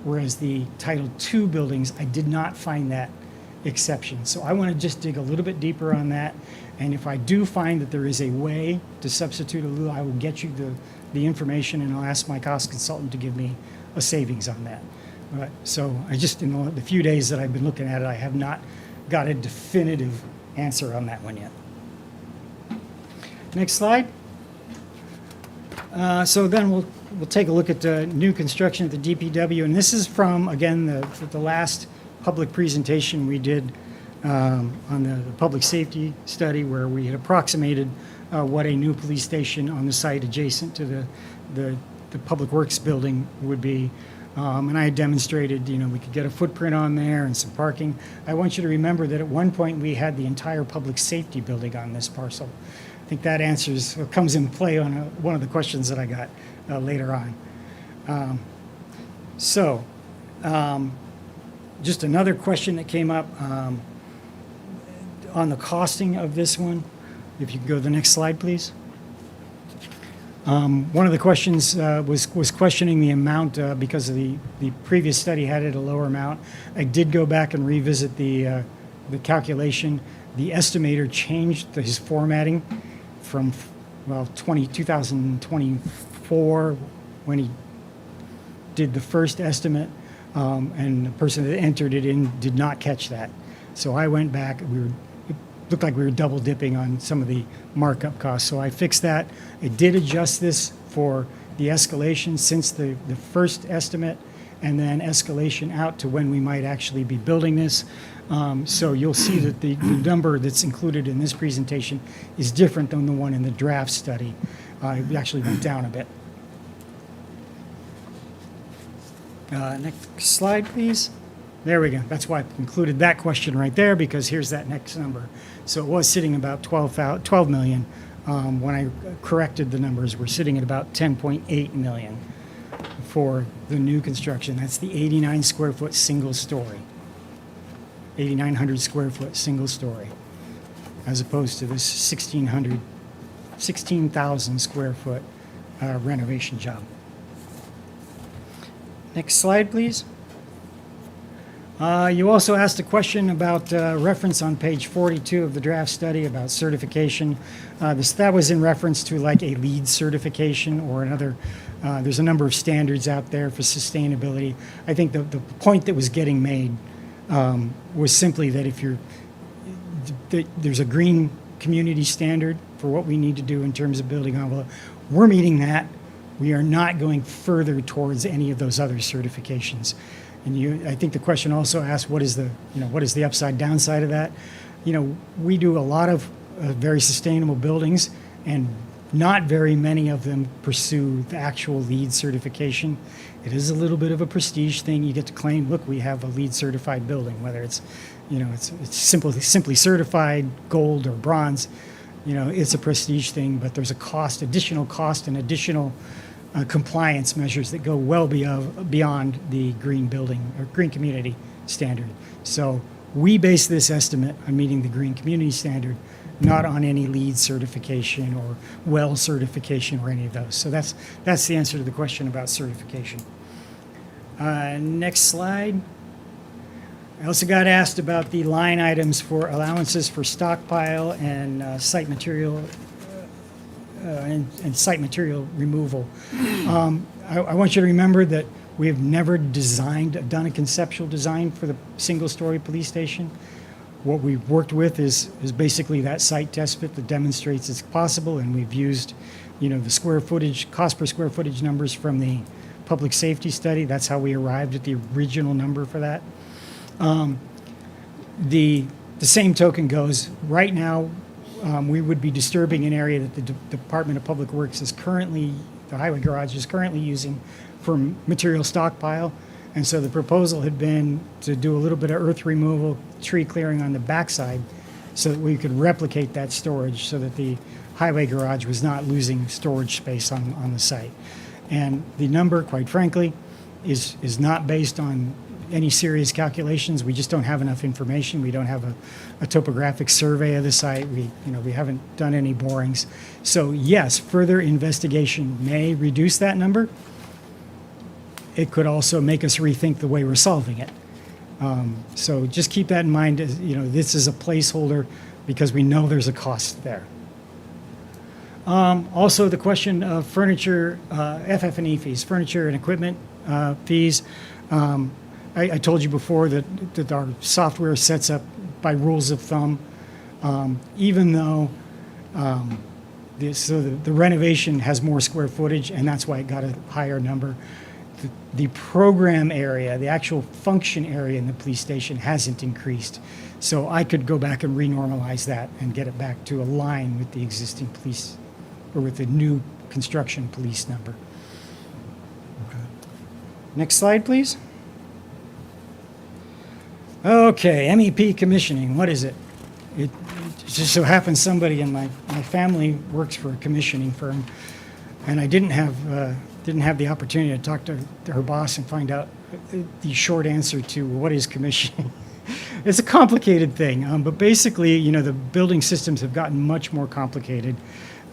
Whereas the Title II buildings, I did not find that exception. So I want to just dig a little bit deeper on that. And if I do find that there is a way to substitute a Lula, I will get you the information, and I'll ask my cost consultant to give me a savings on that. So I just, in the few days that I've been looking at it, I have not got a definitive answer on that one yet. Next slide. So then we'll take a look at new construction at the DPW, and this is from, again, the last public presentation we did on the public safety study, where we had approximated what a new police station on the site adjacent to the Public Works building would be. And I had demonstrated, we could get a footprint on there and some parking. I want you to remember that at one point we had the entire public safety building on this parcel. I think that comes in play on one of the questions that I got later on. Just another question that came up on the costing of this one. If you could go to the next slide, please. One of the questions was questioning the amount because of the previous study had it a lower amount. I did go back and revisit the calculation. The estimator changed his formatting from 2024 when he did the first estimate, and the person that entered it in did not catch that. So I went back. It looked like we were double dipping on some of the markup costs. So I fixed that. I did adjust this for the escalation since the first estimate, and then escalation out to when we might actually be building this. So you'll see that the number that's included in this presentation is different than the one in the draft study. It actually went down a bit. Next slide, please. There we go. That's why I included that question right there, because here's that next number. So it was sitting about 12 million. When I corrected the numbers, we're sitting at about 10.8 million for the new construction. That's the 89 square foot single story. 8,900 square foot single story, as opposed to this 16,000 square foot renovation job. Next slide, please. You also asked a question about reference on page 42 of the draft study about certification. That was in reference to like a LEED certification or another. There's a number of standards out there for sustainability. I think the point that was getting made was simply that there's a green community standard for what we need to do in terms of building envelope. We're meeting that. We are not going further towards any of those other certifications. And I think the question also asked, what is the upside downside of that? We do a lot of very sustainable buildings, and not very many of them pursue the actual LEED certification. It is a little bit of a prestige thing. You get to claim, look, we have a LEED certified building, whether it's simply certified gold or bronze. It's a prestige thing, but there's additional cost and additional compliance measures that go well beyond the green building or green community standard. So we base this estimate on meeting the green community standard, not on any LEED certification or WELL certification or any of those. So that's the answer to the question about certification. Next slide. I also got asked about the line items for allowances for stockpile and site material and site material removal. I want you to remember that we have never done a conceptual design for the single-story police station. What we've worked with is basically that site test fit that demonstrates it's possible, and we've used, the square footage, cost per square footage numbers from the public safety study. That's how we arrived at the original number for that. The same token goes, right now, we would be disturbing an area that the Department of Public Works is currently, the highway garage is currently using for material stockpile. And so the proposal had been to do a little bit of earth removal, tree clearing on the backside, so that we could replicate that storage so that the highway garage was not losing storage space on the site. And the number, quite frankly, is not based on any serious calculations. We just don't have enough information. We don't have a topographic survey of the site. We haven't done any borings. So yes, further investigation may reduce that number. It could also make us rethink the way we're solving it. So just keep that in mind. This is a placeholder because we know there's a cost there. Also, the question of furniture, FF&E fees, furniture and equipment fees. I told you before that our software sets up by rules of thumb, even though the renovation has more square footage, and that's why it got a higher number. The program area, the actual function area in the police station hasn't increased. So I could go back and renormalize that and get it back to align with the existing police, or with the new construction police number. Next slide, please. Okay, MEP commissioning, what is it? It just so happens somebody in my family works for a commissioning firm, and I didn't have the opportunity to talk to her boss and find out the short answer to what is commissioning. It's a complicated thing, but basically, the building systems have gotten much more complicated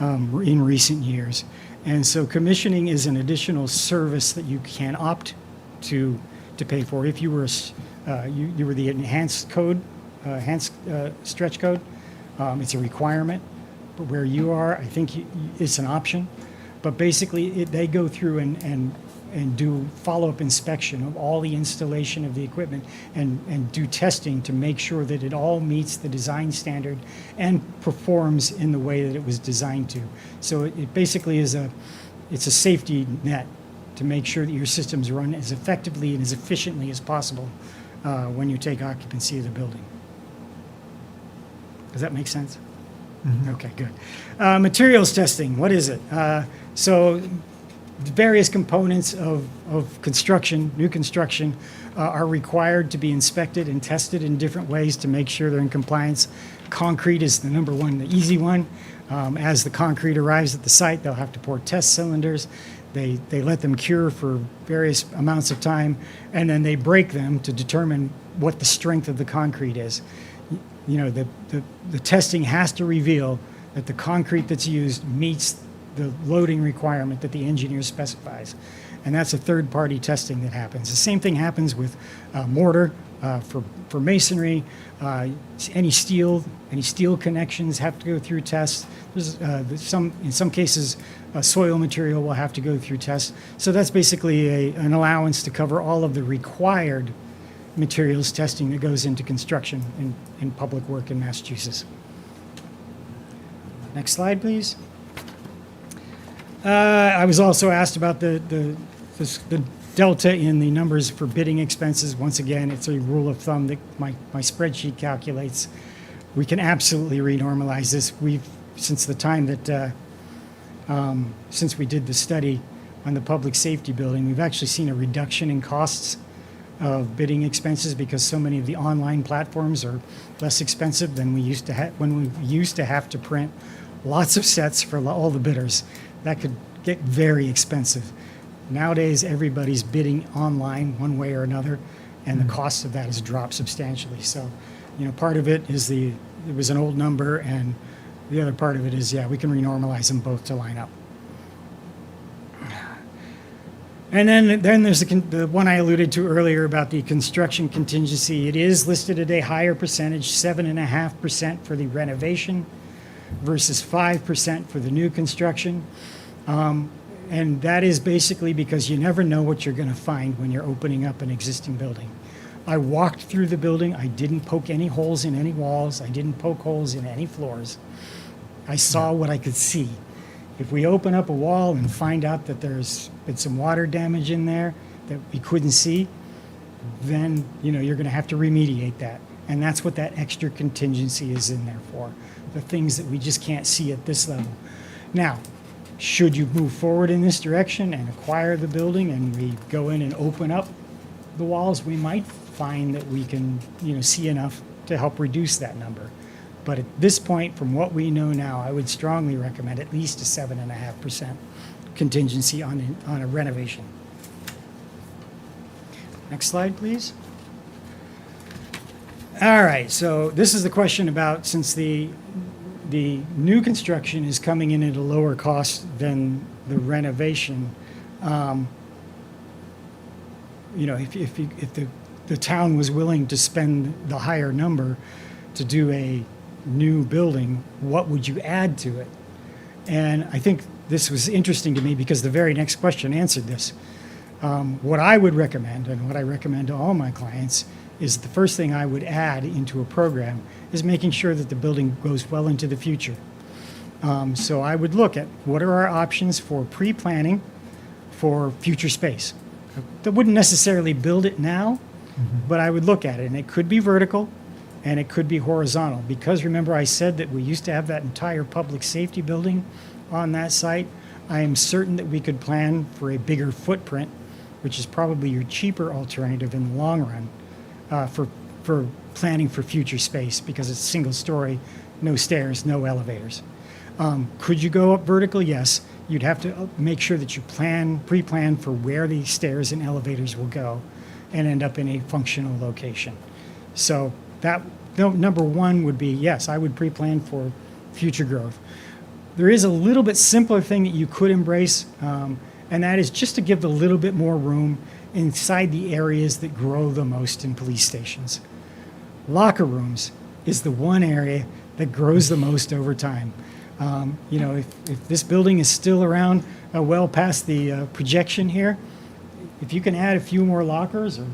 in recent years. And so commissioning is an additional service that you can opt to pay for. If you were you were the enhanced stretch code, it's a requirement. But where you are, I think it's an option. But basically, they go through and do follow-up inspection of all the installation of the equipment and do testing to make sure that it all meets the design standard and performs in the way that it was designed to. So it basically is it's a safety net to make sure that your systems run as effectively and as efficiently as possible when you take occupancy of the building. Does that make sense? Mm-hmm. Okay, good. Materials testing, what is it? So various components of construction, new construction, are required to be inspected and tested in different ways to make sure they're in compliance. Concrete is the number one, the easy one. As the concrete arrives at the site, they'll have to pour test cylinders. They let them cure for various amounts of time, and then they break them to determine what the strength of the concrete is. The testing has to reveal that the concrete that's used meets the loading requirement that the engineer specifies. And that's a third-party testing that happens. The same thing happens with mortar for masonry. Any steel connections have to go through tests. In some cases, soil material will have to go through tests. So that's basically an allowance to cover all of the required materials testing that goes into construction in public work in Massachusetts. Next slide, please. I was also asked about the delta in the numbers for bidding expenses. Once again, it's a rule of thumb that my spreadsheet calculates. We can absolutely renormalize this. Since the time that, since we did the study on the public safety building, we've actually seen a reduction in costs of bidding expenses because so many of the online platforms are less expensive than we used to have when we used to have to print lots of sets for all the bidders. That could get very expensive. Nowadays, everybody's bidding online one way or another, and the cost of that has dropped substantially. So, part of it is it was an old number, and the other part of it is, we can renormalize them both to line up. And then there's the one I alluded to earlier about the construction contingency. It is listed at a higher percentage, 7.5% for the renovation versus 5% for the new construction. And that is basically because you never know what you're going to find when you're opening up an existing building. I walked through the building. I didn't poke any holes in any walls. I didn't poke holes in any floors. I saw what I could see. If we open up a wall and find out that there's been some water damage in there that we couldn't see, then, you're going to have to remediate that. And that's what that extra contingency is in there for, the things that we just can't see at this level. Now, should you move forward in this direction and acquire the building and we go in and open up the walls, we might find that we can, see enough to help reduce that number. But at this point, from what we know now, I would strongly recommend at least a 7.5% contingency on a renovation. Next slide, please. All right, so this is the question about, since the new construction is coming in at a lower cost than the renovation, if the town was willing to spend the higher number to do a new building, what would you add to it? And I think this was interesting to me because the very next question answered this. What I would recommend, and what I recommend to all my clients, is the first thing I would add into a program is making sure that the building goes well into the future. So I would look at what are our options for pre-planning for future space. I wouldn't necessarily build it now, but I would look at it, and it could be vertical and it could be horizontal, because remember I said that we used to have that entire public safety building on that site. I am certain that we could plan for a bigger footprint, which is probably your cheaper alternative in the long run, for planning for future space, because it's single story, no stairs, no elevators. Could you go up vertical? Yes. You'd have to make sure that you pre-plan for where the stairs and elevators will go and end up in a functional location. So number one would be, yes, I would pre-plan for future growth. There is a little bit simpler thing that you could embrace, and that is just to give a little bit more room inside the areas that grow the most in police stations. Locker rooms is the one area that grows the most over time. If this building is still around well past the projection here, if you can add a few more lockers or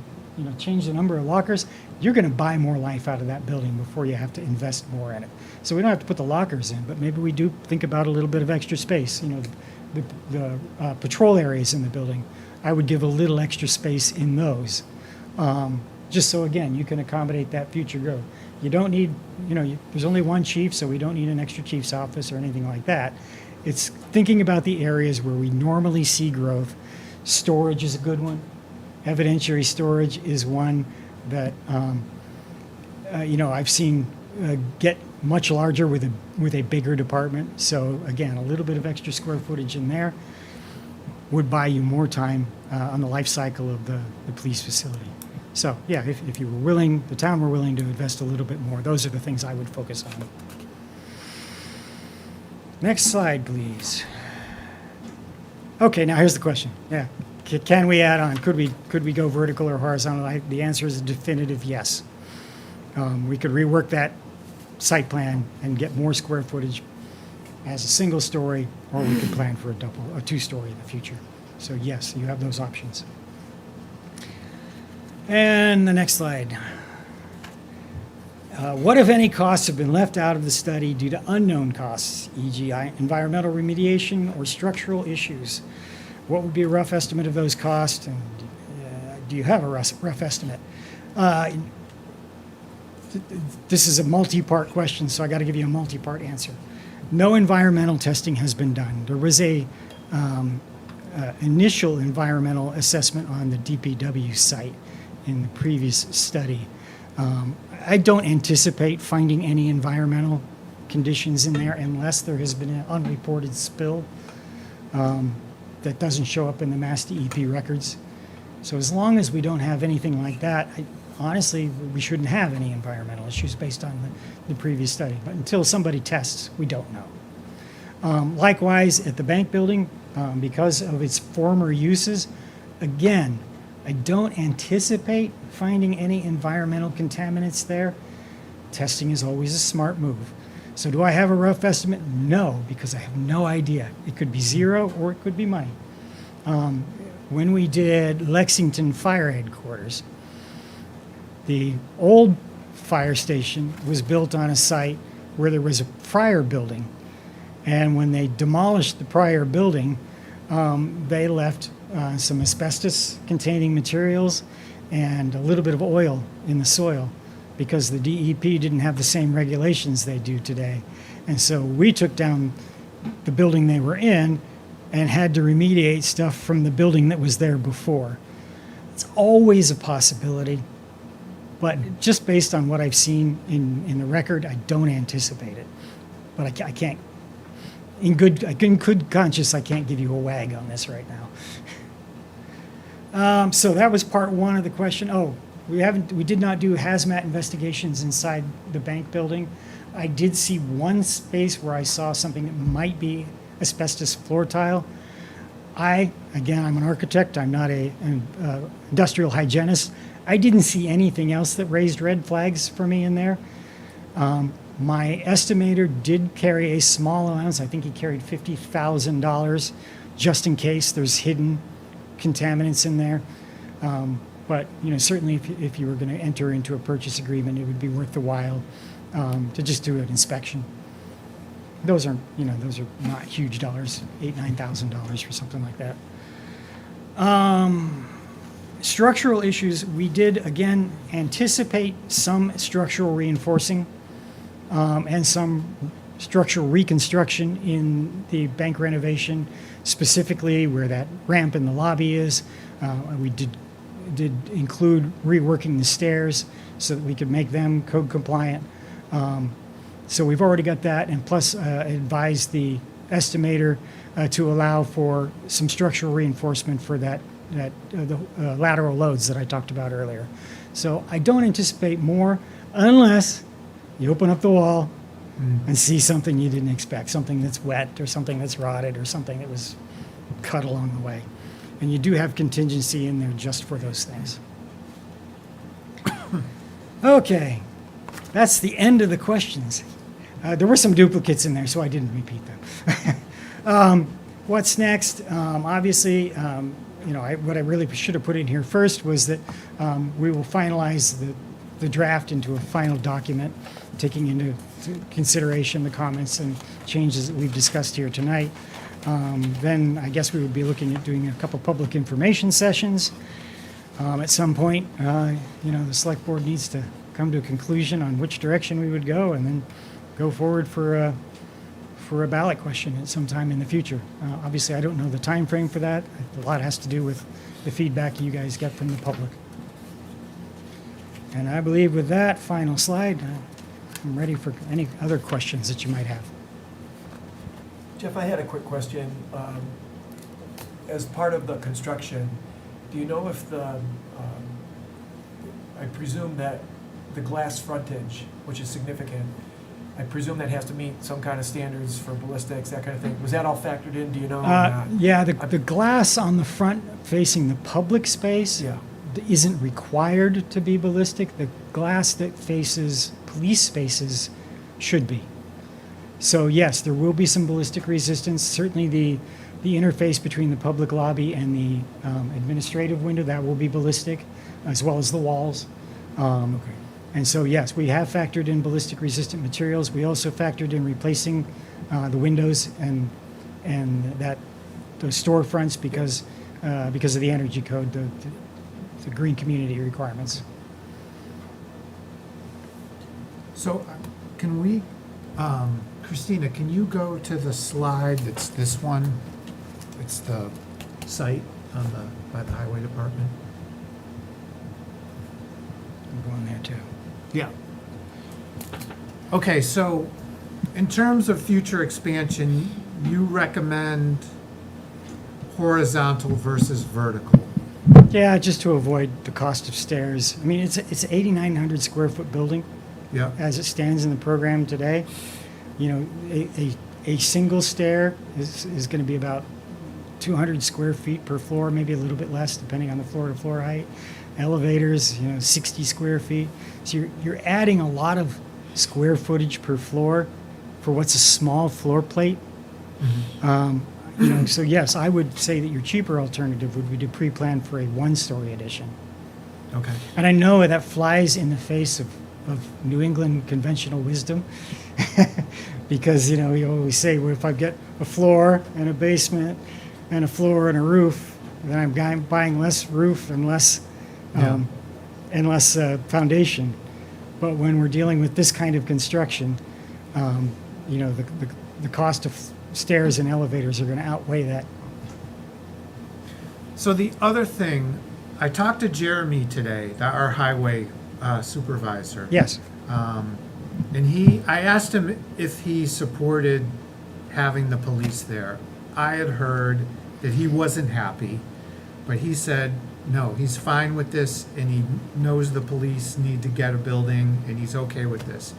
change the number of lockers, you're going to buy more life out of that building before you have to invest more in it. So we don't have to put the lockers in, but maybe we do think about a little bit of extra space. The patrol areas in the building, I would give a little extra space in those, just so again you can accommodate that future growth. You don't need, there's only one chief, so we don't need an extra chief's office or anything like that. It's thinking about the areas where we normally see growth. Storage is a good one. Evidentiary storage is one that I've seen get much larger with a bigger department. So again, a little bit of extra square footage in there would buy you more time on the life cycle of the police facility. So yeah, if you were willing, the town were willing to invest a little bit more, those are the things I would focus on. Next slide, please. Okay, now here's the question. Yeah, can we add on? Could we go vertical or horizontal? The answer is a definitive yes. We could rework that site plan and get more square footage as a single story, or we could plan for a two-story in the future. So yes, you have those options. And the next slide. What, if any, costs have been left out of the study due to unknown costs, e.g. environmental remediation or structural issues? What would be a rough estimate of those costs? And do you have a rough estimate? This is a multi-part question, so I got to give you a multi-part answer. No environmental testing has been done. There was a initial environmental assessment on the DPW site in the previous study. I don't anticipate finding any environmental conditions in there unless there has been an unreported spill that doesn't show up in the Mass DEP records. So as long as we don't have anything like that, honestly, we shouldn't have any environmental issues based on the previous study. But until somebody tests, we don't know. Likewise, at the bank building, because of its former uses, again, I don't anticipate finding any environmental contaminants there. Testing is always a smart move. So do I have a rough estimate? No, because I have no idea. It could be zero or it could be money. When we did Lexington Fire Headquarters, The old fire station was built on a site where there was a prior building. And when they demolished the prior building, they left some asbestos-containing materials and a little bit of oil in the soil because the DEP didn't have the same regulations they do today. And so we took down the building they were in and had to remediate stuff from the building that was there before. It's always a possibility, but just based on what I've seen in the record, I don't anticipate it. But I can't, in good conscience, I can't give you a wag on this right now. So that was part one of the question. Oh, we did not do hazmat investigations inside the bank building. I did see one space where I saw something that might be asbestos floor tile. Again, I'm an architect, I'm not an industrial hygienist. I didn't see anything else that raised red flags for me in there. My estimator did carry a small allowance. I think he carried $50,000 just in case there's hidden contaminants in there. But certainly if you were going to enter into a purchase agreement, it would be worth the while to just do an inspection. Those are not huge dollars, $8,000-9,000 for something like that. Structural issues, we did again anticipate some structural reinforcing and some structural reconstruction in the bank renovation, specifically where that ramp in the lobby is. We did include reworking the stairs so that we could make them code compliant. So we've already got that, and plus advised the estimator to allow for some structural reinforcement for the lateral loads that I talked about earlier. So I don't anticipate more unless you open up the wall and see something you didn't expect, something that's wet or something that's rotted or something that was cut along the way. And you do have contingency in there just for those things. Okay, that's the end of the questions. There were some duplicates in there, so I didn't repeat them. What's next? Obviously, what I really should have put in here first was that we will finalize the draft into a final document, taking into consideration the comments and changes that we've discussed here tonight. Then I guess we would be looking at doing a couple public information sessions. At some point, the select board needs to come to a conclusion on which direction we would go, and then go forward for a ballot question at some time in the future. Obviously, I don't know the time frame for that. A lot has to do with the feedback you guys get from the public. And I believe with that final slide, I'm ready for any other questions that you might have. Jeff, I had a quick question. As part of the construction, do you know if I presume that the glass frontage, which is significant, I presume that has to meet some kind of standards for ballistics, that kind of thing. Was that all factored in, do you know? Or not? Yeah, the glass on the front facing the public space Yeah. isn't required to be ballistic. The glass that faces police spaces should be. So yes, there will be some ballistic resistance. Certainly the interface between the public lobby and the administrative window, that will be ballistic, as well as the walls. Okay. And so yes, we have factored in ballistic resistant materials. We also factored in replacing the windows and those storefronts because of the energy code, the green community requirements. So can we, Christina, can you go to the slide that's this one? It's the site by the highway department. I'm going there too. Yeah. Okay, so in terms of future expansion, you recommend horizontal versus vertical? Yeah, just to avoid the cost of stairs. I mean, it's 8,900 square foot building Yeah. as it stands in the program today. A single stair is going to be about 200 square feet per floor, maybe a little bit less depending on the floor to floor height. Elevators, 60 square feet. So you're adding a lot of square footage per floor for what's a small floor plate. So yes, I would say that your cheaper alternative would be to pre-plan for a one-story addition. Okay. And I know that flies in the face of New England conventional wisdom. Because, you know, you always say, well, if I get a floor and a basement and a floor and a roof, then I'm buying less roof and less, foundation. But when we're dealing with this kind of construction, you know, the cost of stairs and elevators are going to outweigh that. So the other thing, I talked to Jeremy today, our highway supervisor. Yes. And I asked him if he supported having the police there. I had heard that he wasn't happy, but he said, no, he's fine with this, and he knows the police need to get a building, and he's okay with this.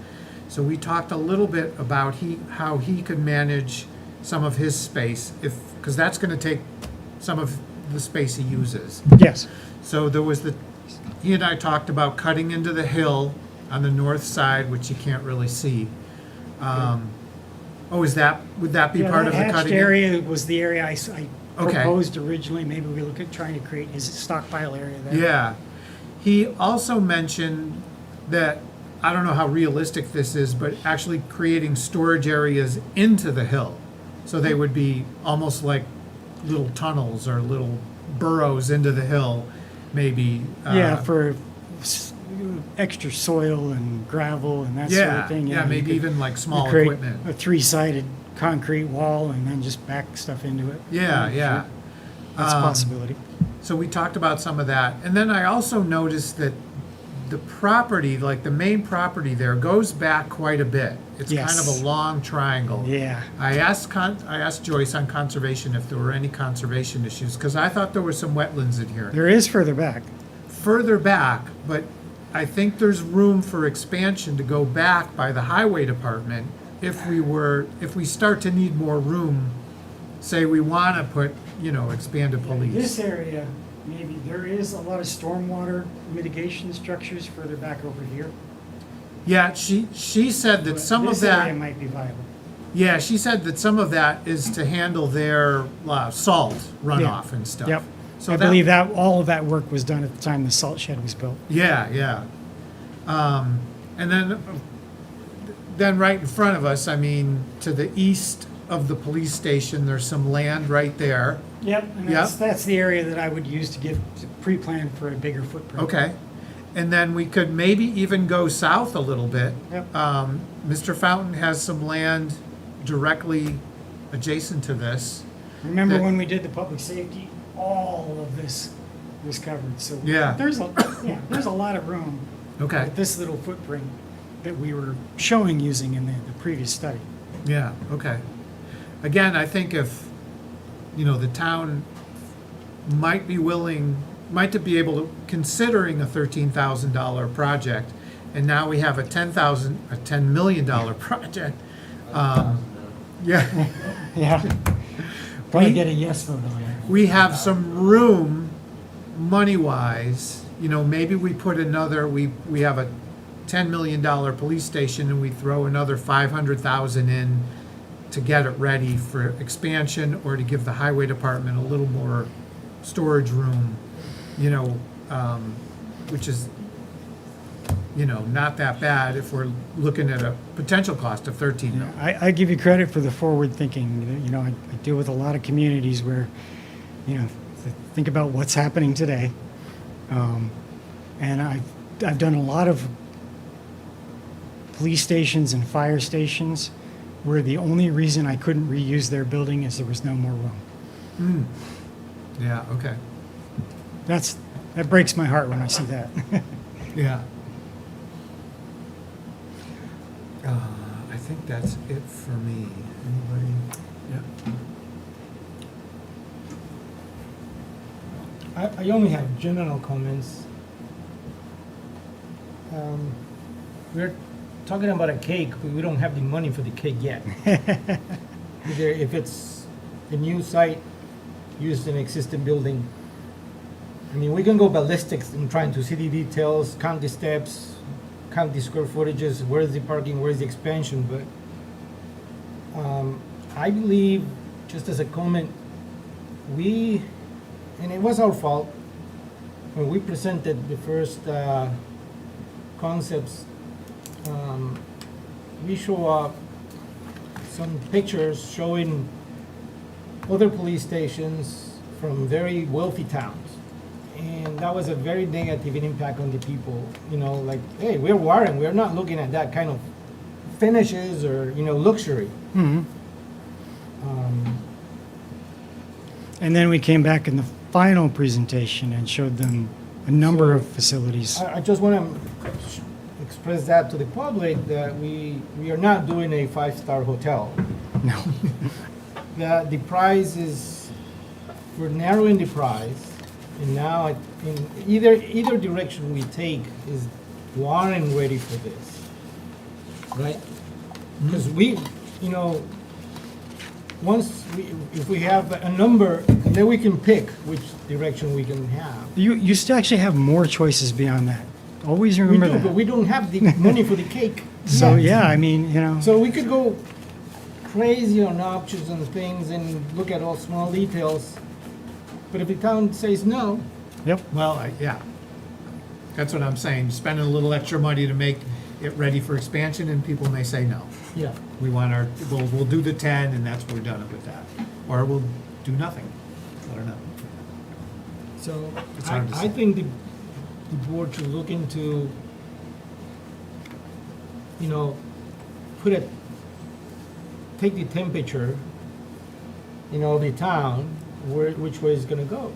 So we talked a little bit about how he could manage some of his space, because that's gonna take some of the space he uses. Yes. So he and I talked about cutting into the hill on the north side, which you can't really see. Would that be part of the That hatched cutting? area was the area I Okay. proposed originally. Maybe we look at trying to create his stockpile area there. Yeah. He also mentioned that, I don't know how realistic this is, but actually creating storage areas into the hill. So they would be almost like little tunnels or little burrows into the hill, maybe. Yeah, for extra soil and gravel and that sort of thing. Yeah, you maybe could- even like you small create equipment. a three-sided concrete wall and then just back stuff into it. Yeah, yeah. Sure. That's a possibility. So we talked about some of that. And then I also noticed that the property, like the main property there, goes back quite a bit. It's kind of Yes. a long triangle. Yeah. I asked Joyce on conservation if there were any conservation issues, because I thought there were some wetlands in here. There is further back. Further back, but I think there's room for expansion to go back by the highway department if we start to need more room, say we want to put, expanded This police. area, maybe, there is a lot of stormwater mitigation structures further back over here. Yeah, she said that But some of This area that, might be viable. yeah, she said that some of that is to handle their salt runoff and stuff. Yep. So I believe that all of that work was done at the time the salt shed was built. Yeah, yeah. And then right in front of us, I mean, to the east of the police station, there's some land right there. Yep, and that's the area that I would use to pre-plan for a bigger footprint. Okay. And then we could maybe even go south a little bit. Yep. Mr. Fountain has some land directly adjacent to this. Remember that- when we did the public safety, all of this was covered, so. Yeah. There's a lot of room. Okay, With this little footprint that we were showing using in the previous study. yeah, okay. Again, I think if, the town might be to be able to, considering a $13,000 project, and now we have a $10 million project. Yeah, Yeah. Probably get a yes vote on that. we have some room, money-wise, maybe we put we have a $10 million police station and we throw another 500,000 in to get it ready for expansion or to give the highway department a little more storage room, which is, not that bad if we're looking at a potential cost of 13 million. I give you credit for the forward thinking. I deal with a lot of communities where, think about what's happening today. And I've done a lot of police stations and fire stations where the only reason I couldn't reuse their building is there was no more room. Yeah, okay, That breaks my heart when I see that. yeah. I think that's it for me. Anybody? I only have general comments. We're talking about a cake, but we don't have the money for the cake yet. Either if it's a new site, used an existing building. I mean, we can go ballistics in trying to see the details, count the steps, count the square footages, where's the parking, where's the expansion, but I believe, just as a comment, and it was our fault, when we presented the first concepts, we show some pictures showing other police stations from very wealthy towns. And that was a very negative impact on the people, you know, like, hey, we're Warren, we're not looking at that kind of finishes or, you know, luxury. Mhm. Um, And then we came back in the final presentation and showed them a number of facilities. I just want to express that to the public, that we are not doing a five-star hotel. No. The price is, we're narrowing the price, and now in either direction we take is Warren ready for this, right? Because we, you know, if we have a number, then we can pick which direction we can have. You still actually have more choices beyond that. Always We remember do, that. but we don't have the money for the cake. So, yet. yeah, I mean, you know. So we could go crazy on options and things and look at all small details, but if the town says no, Yep. Well, yeah. That's what I'm saying, spending a little extra money to make it ready for expansion, and people may say no. yeah. We want we'll do the 10, and that's, we're done with that. Or we'll do nothing. I don't know. So It's hard to I say. think the board should look into, you know, take the temperature, you know, of the town, which way it's gonna go.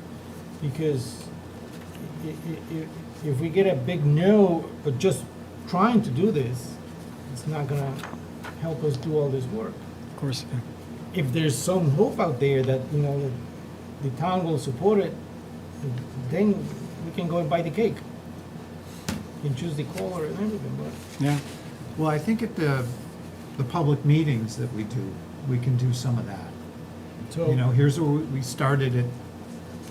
Because if we get a big no, but just trying to do this, it's not gonna help us do all this work. Of course. Yeah. If there's some hope out there that, you know, that the town will support it, then we can go and buy the cake. And choose the color and everything, but. Yeah. Well, I think at the public meetings that we do, we can do some of that. So, You know, here's where we started at,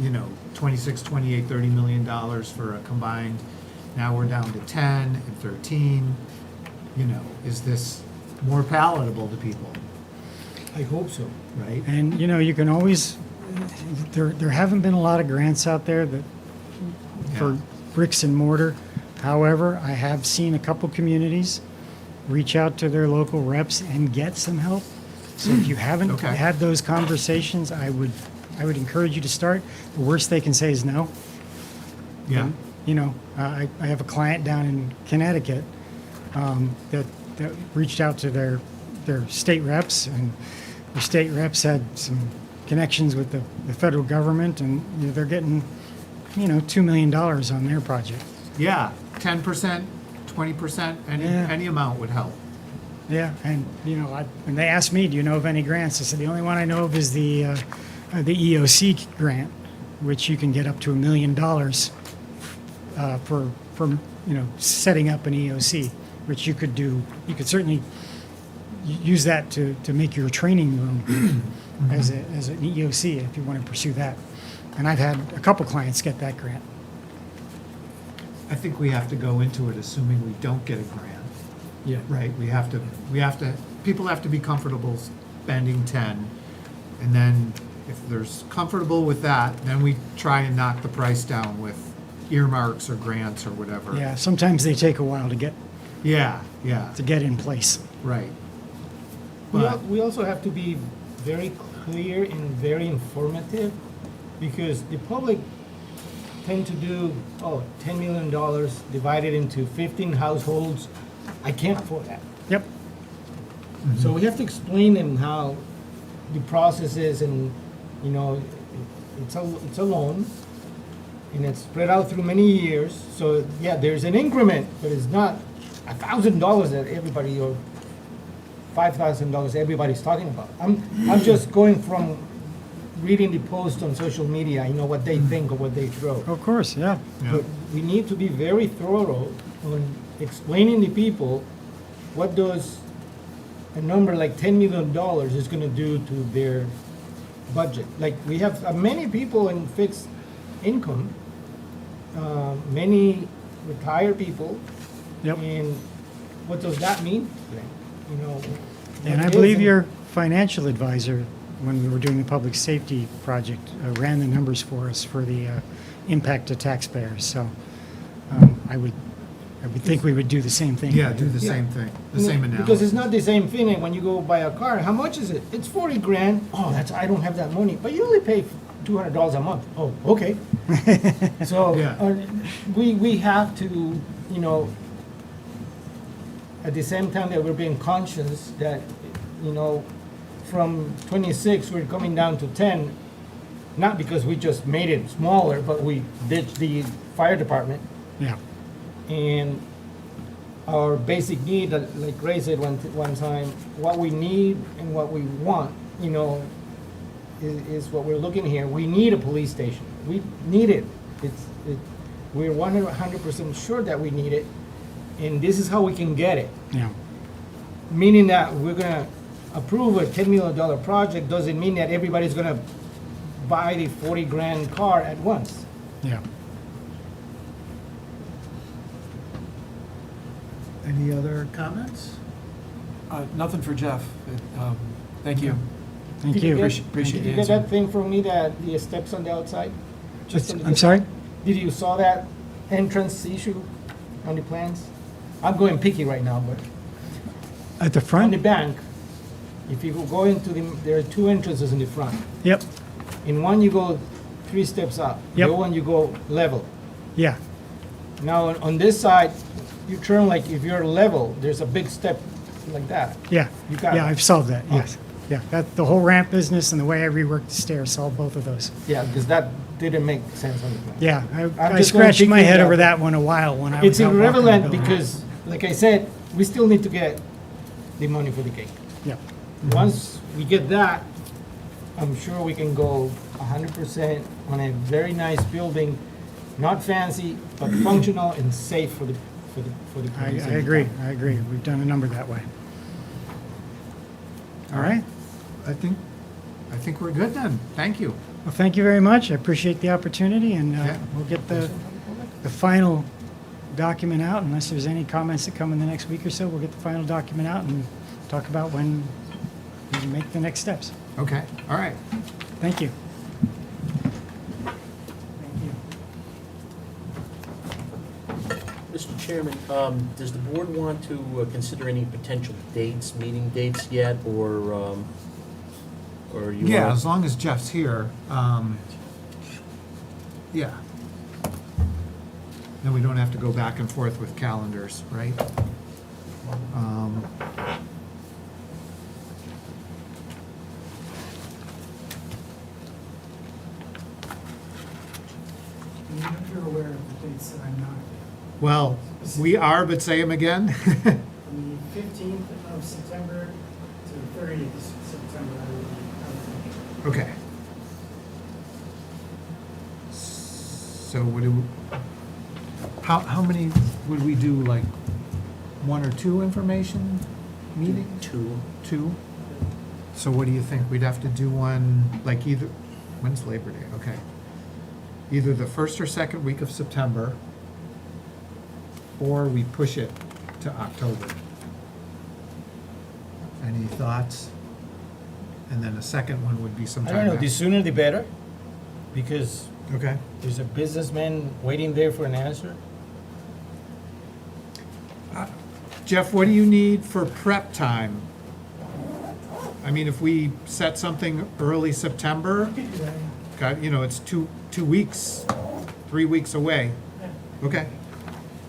you know, 26, 28, $30 million for a combined, now we're down to 10 and 13. You know, is this more palatable to people, I hope so. right? And, you know, you can always, there haven't been a lot of grants out there that, for Yeah. bricks and mortar. However, I have seen a couple communities reach out to their local reps and get some help. So if you haven't Okay. had those conversations, I would encourage you to start. The worst they can say is no. Yeah, You know, I have a client down in Connecticut that reached out to their state reps, and the state reps had some connections with the federal government, and you know, they're getting, you know, $2 million on their project. yeah, 10%, 20%, Yeah. any amount would help. Yeah, and you know, when they asked me, do you know of any grants? I said the only one I know of is the EOC grant, which you can get up to $1 million for you know, setting up an EOC, which you could do. You could certainly use that to make your training room as an EOC if you want to pursue that. And I've had a couple clients get that grant. I think we have to go into it assuming we don't get a grant, Yeah. right? We have to, people have to be comfortable spending 10. And then if there's comfortable with that, then we try and knock the price down with earmarks or grants or whatever. Yeah, sometimes they take a while to get Yeah, in place. right. But, We also have to be very clear and very informative, because the public tend to do, $10 million divided into 15 households. I can't afford that. Yep. So we have to explain them how the process is, and, you know, it's a loan, and it's spread out through many years. So, yeah, there's an increment, but it's not $1,000 that everybody, or $5,000 everybody's talking about. I'm just going from reading the post on social media, you know, what they think or what they throw. Of course, yeah. yeah, But we need to be very thorough on explaining to people what does a number like $10 million is gonna do to their budget. Like, we have many people in fixed income, many retired people. Yep. And what does that mean? You know? And I what believe is- your financial advisor, when we were doing the public safety project, ran the numbers for us for the impact to taxpayers. So I would think we would do the same thing. Yeah, do the same thing, the same analysis. Because it's not the same thing, like when you go buy a car, how much is it? It's 40 grand, oh, I don't have that money, but you only pay $200 a month, oh, okay. So, Yeah. we have to, you know, at the same time that we're being conscious that, you know, from 26, we're coming down to 10, not because we just made it smaller, but we ditched the fire department. Yeah. And our basic need, like Ray said one time, what we need and what we want, you know, is what we're looking here. We need a police station. We need it. We're 100% sure that we need it, and this is how we can get it. Yeah. Meaning that we're gonna approve a $10 million project doesn't mean that everybody's gonna buy the 40 grand car at once. Yeah. Any other comments? Nothing for Jeff. Thank you. Thank Did you. Appreciate the Did you get answer. that thing from me, that the steps on the outside? Just on the- I'm sorry? Did you saw that entrance issue on the plans? I'm going picky right now, but At the on the front? bank, if you go into there are two entrances in the front. Yep. In one, you go 3 steps up. The Yep. other one, you go level. Yeah. Now, on this side, you turn like, if you're level, there's a big step like that. Yeah. You got Yeah, it. I've solved that, Oh. yes. Yeah, that, the whole ramp business and the way I reworked the stairs solved both of those. Yeah, because that didn't make sense on the plan. Yeah, I just I gonna scratched pick my you head up. over that one a while when I It's was out walking the irrelevant building. because, like I said, we still need to get the money for the cake. Yeah, Once we get that, I'm sure we can go 100% on a very nice building, not fancy, but functional and safe for the I police. and the agree, town. I agree. We've done a number that way. All right. I think we're good then. Thank you. Well, thank you very much. I appreciate the opportunity, and Yeah. we'll get the final document out. Unless there's any comments that come in the next week or so, we'll get the final document out and talk about when we make the next steps. Okay, all right. Thank you. Thank you. Mr. Chairman, does the board want to consider any potential dates, meeting dates yet, or you Yeah, want? as long as Jeff's here, yeah. Then we don't have to go back and forth with calendars, right? You're aware of the dates that I'm not. Well, we are, but say them again. From the 15th of September to the 30th of September, I will be. Okay. So how many would we do, like, 1 or 2 information meetings? Two. 2? So what do you think? We'd have to do one, like either, when's Labor Day? Okay. Either the first or second week of September, or we push it to October. Any thoughts? And then a second one would be I sometime don't know, after. the sooner the better, because Okay. there's a businessman waiting there for an answer. Jeff, what do you need for prep time? I mean, if we set something early September, God, you know, it's two weeks, 3 weeks away. Okay.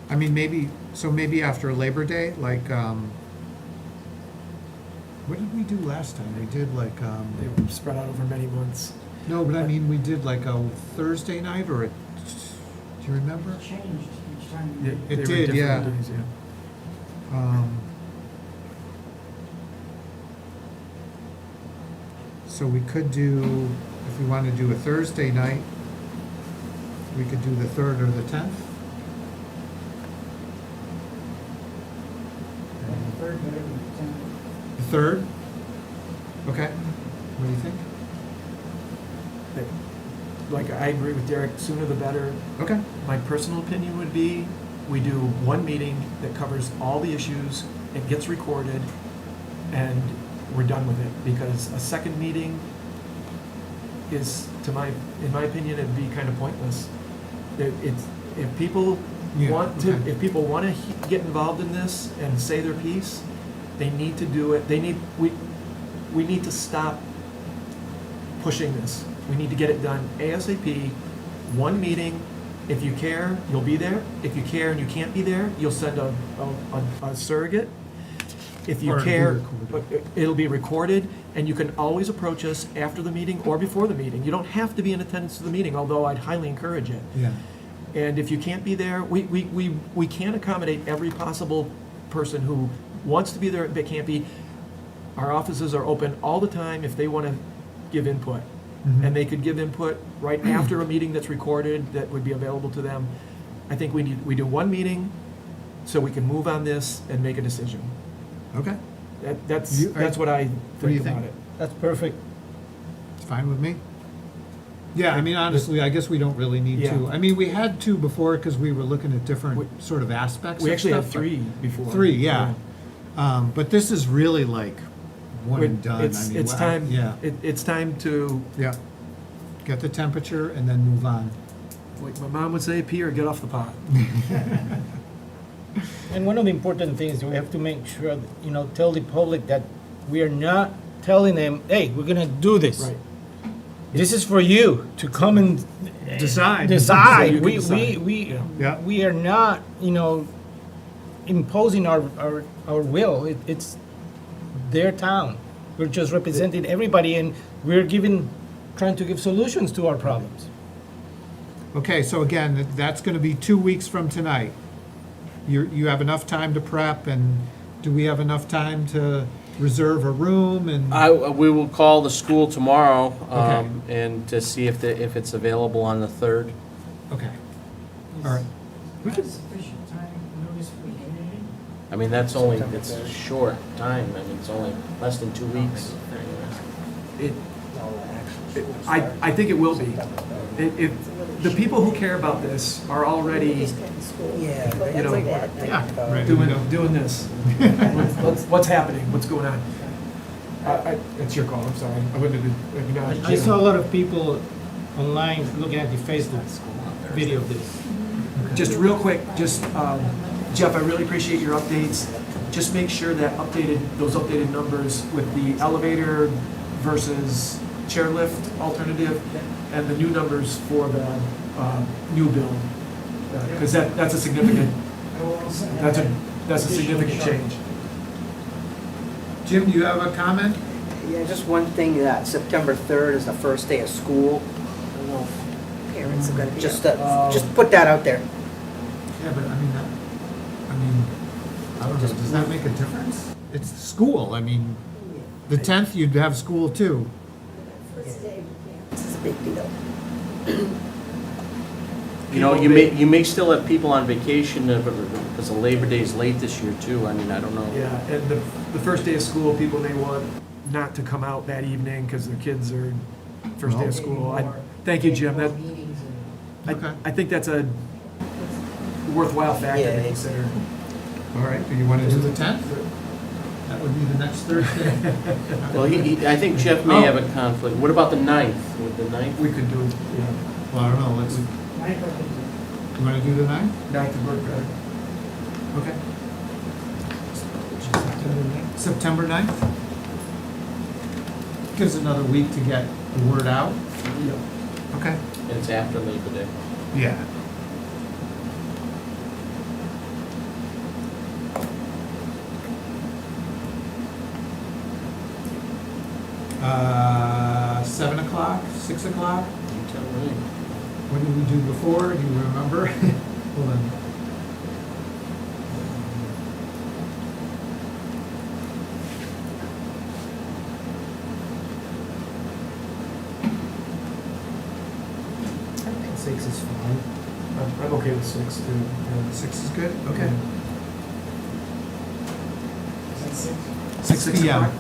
I mean, maybe after Labor Day, like, what did we do last time? We did like, They were spread out over many months. no, but I mean, we did like a Thursday night or do you remember? Changed each time. Yeah, It they were did, different yeah. days, yeah. So we could do, if we want to do a Thursday night, we could do the 3rd or the 10th. Third, whatever, the 10th. The 3rd? Okay. What do you think? Like, I agree with Derek, sooner the better. Okay. My personal opinion would be, we do one meeting that covers all the issues, it gets recorded, and we're done with it. Because a second meeting is, in my opinion, it'd be kind of pointless. If people Yeah, want to, okay. if people want to get involved in this and say their piece, they need to do it. We need to stop pushing this. We need to get it done ASAP, one meeting. If you care, you'll be there. If you care and you can't be there, you'll send a surrogate. If you Or it'll be care, recorded. it'll be recorded, and you can always approach us after the meeting or before the meeting. You don't have to be in attendance to the meeting, although I'd highly encourage it. Yeah. And if you can't be there, we can't accommodate every possible person who wants to be there but can't be. Our offices are open all the time if they want to give input. Mhm. And they could give input right after a meeting that's recorded that would be available to them. I think we do one meeting so we can move on this and make a decision. Okay, That's You- what I do you think about think? it. That's perfect. it's fine with me. Yeah, I mean, honestly, I guess we don't really need Yeah. to. I mean, we had two before because we were looking at different sort of aspects We of actually had stuff, but- 3 before. 3, yeah. But this is really like one and done. I It's mean, time, Yeah, it's time to, yeah. Get the temperature and then move on. like my mom would say, pee or get off the pot. And one of the important things, we have to make sure, tell the public that we are not telling them, hey, we're gonna do this. Right. This is for you to come and Decide. So decide. you can decide. Yeah. We are not, imposing our will. It's their town. We're just representing everybody, and we're trying to give solutions to our problems. Okay, so again, that's gonna be 2 weeks from tonight. You have enough time to prep, and do we have enough time to reserve a room and? We will call the school tomorrow, Okay. and to see if it's available on the 3rd. Okay, all right. We could, Sufficient time notice for the community? I mean, it's a short time, I mean, it's only less than 2 weeks. I think it will be. If the people who care about this are already Yeah. Yeah, ready to go. doing this. What's happening? What's going on? It's your call, I'm sorry. I wouldn't have, I saw a lot of people online looking at the Facebook video of this. Just real quick, Jeff, I really appreciate your updates. Just make sure that those updated numbers with the elevator versus chairlift alternative and the new numbers for the new build. Because that's a significant, that's a significant change. Jim, do you have a comment? Yeah, just one thing, that September 3rd is the first day of school. I don't know if parents are gonna, just put that out there. Yeah, but I mean, I don't know, does that make a difference? It's school, I mean, the 10th, you'd have school too. This is a big deal. You know, you may still have people on vacation, because the Labor Day's late this year too, I mean, I don't know. Yeah, and the first day of school, people may want not to come out that evening because their kids are first day of school. Thank you, Jim. Okay. I think that's a worthwhile factor to Yeah. consider. All right, do you want to do the 10th? That would be the next Thursday. Well, I think Jeff may have a conflict. What about the 9th? Would the 9th? We could do, yeah, Well, I don't know, let's, you want to do the 9th? 9th of work, Okay. September 9th? Gives another week to get the word out. yeah. Okay. And it's after Labor Day. Yeah. Uh, 7 o'clock, 6 o'clock? You tell me. What did we do before? Do you remember? Hold on. Six is fine. I'm okay with 6 too. Yeah. 6 is good? Okay. 6 6 p.m. o'clock?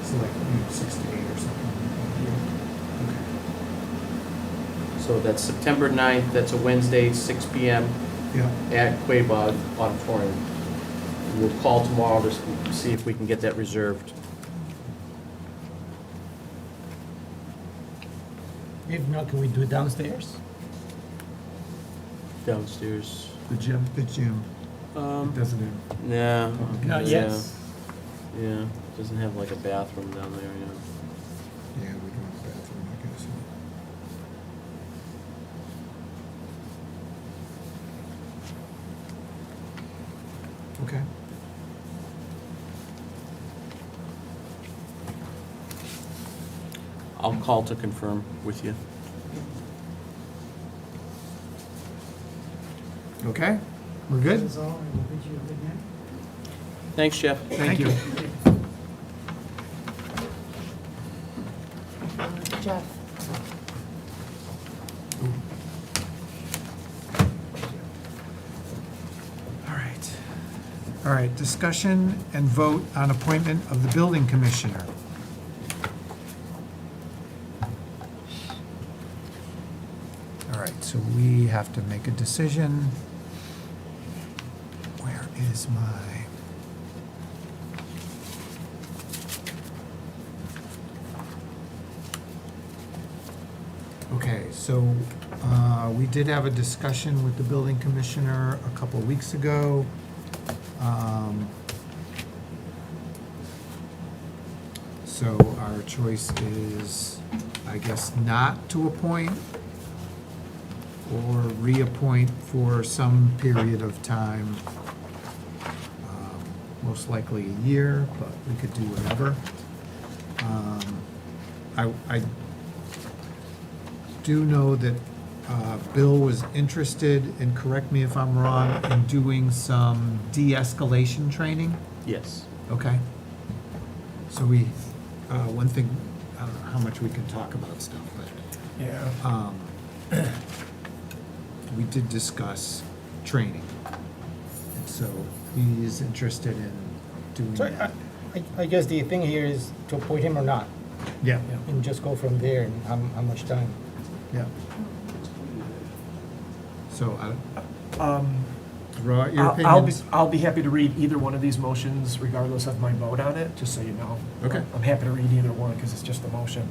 So like 6 to 8 or something. Okay. So that's September 9th, that's a Wednesday, 6 PM Yeah. at Quabog Auditorium. We'll call tomorrow to see if we can get that reserved. If not, can we do it downstairs? downstairs. The gym? The gym. It doesn't have. Yeah. Not yeah. yet. Yeah, doesn't have like a bathroom down there, Yeah, we don't have a bathroom, I guess. Okay. I'll call to confirm with you. Okay, we're good? That's all, and we'll bid you a good night. Thanks, Jeff. Thank you. Jeff. All right, discussion and vote on appointment of the building commissioner. All right, so we have to make a decision. Where is my? Okay, so we did have a discussion with the building commissioner a couple of weeks ago. So our choice is, I guess, not to appoint or reappoint for some period of time. Most likely a year, but we could do whatever. I do know that Bill was interested, and correct me if I'm wrong, in doing some de-escalation training. Yes. Okay. So we, one thing, I don't know how much we can talk about stuff, but Yeah. we did discuss training. And so he is interested in doing So that. I guess the thing here is to appoint him or not, Yeah, and just go from there and how much time. yeah. So, throw out your opinions. I'll be happy to read either one of these motions regardless of my vote on it, just so you know. Okay. I'm happy to read either one because it's just a motion.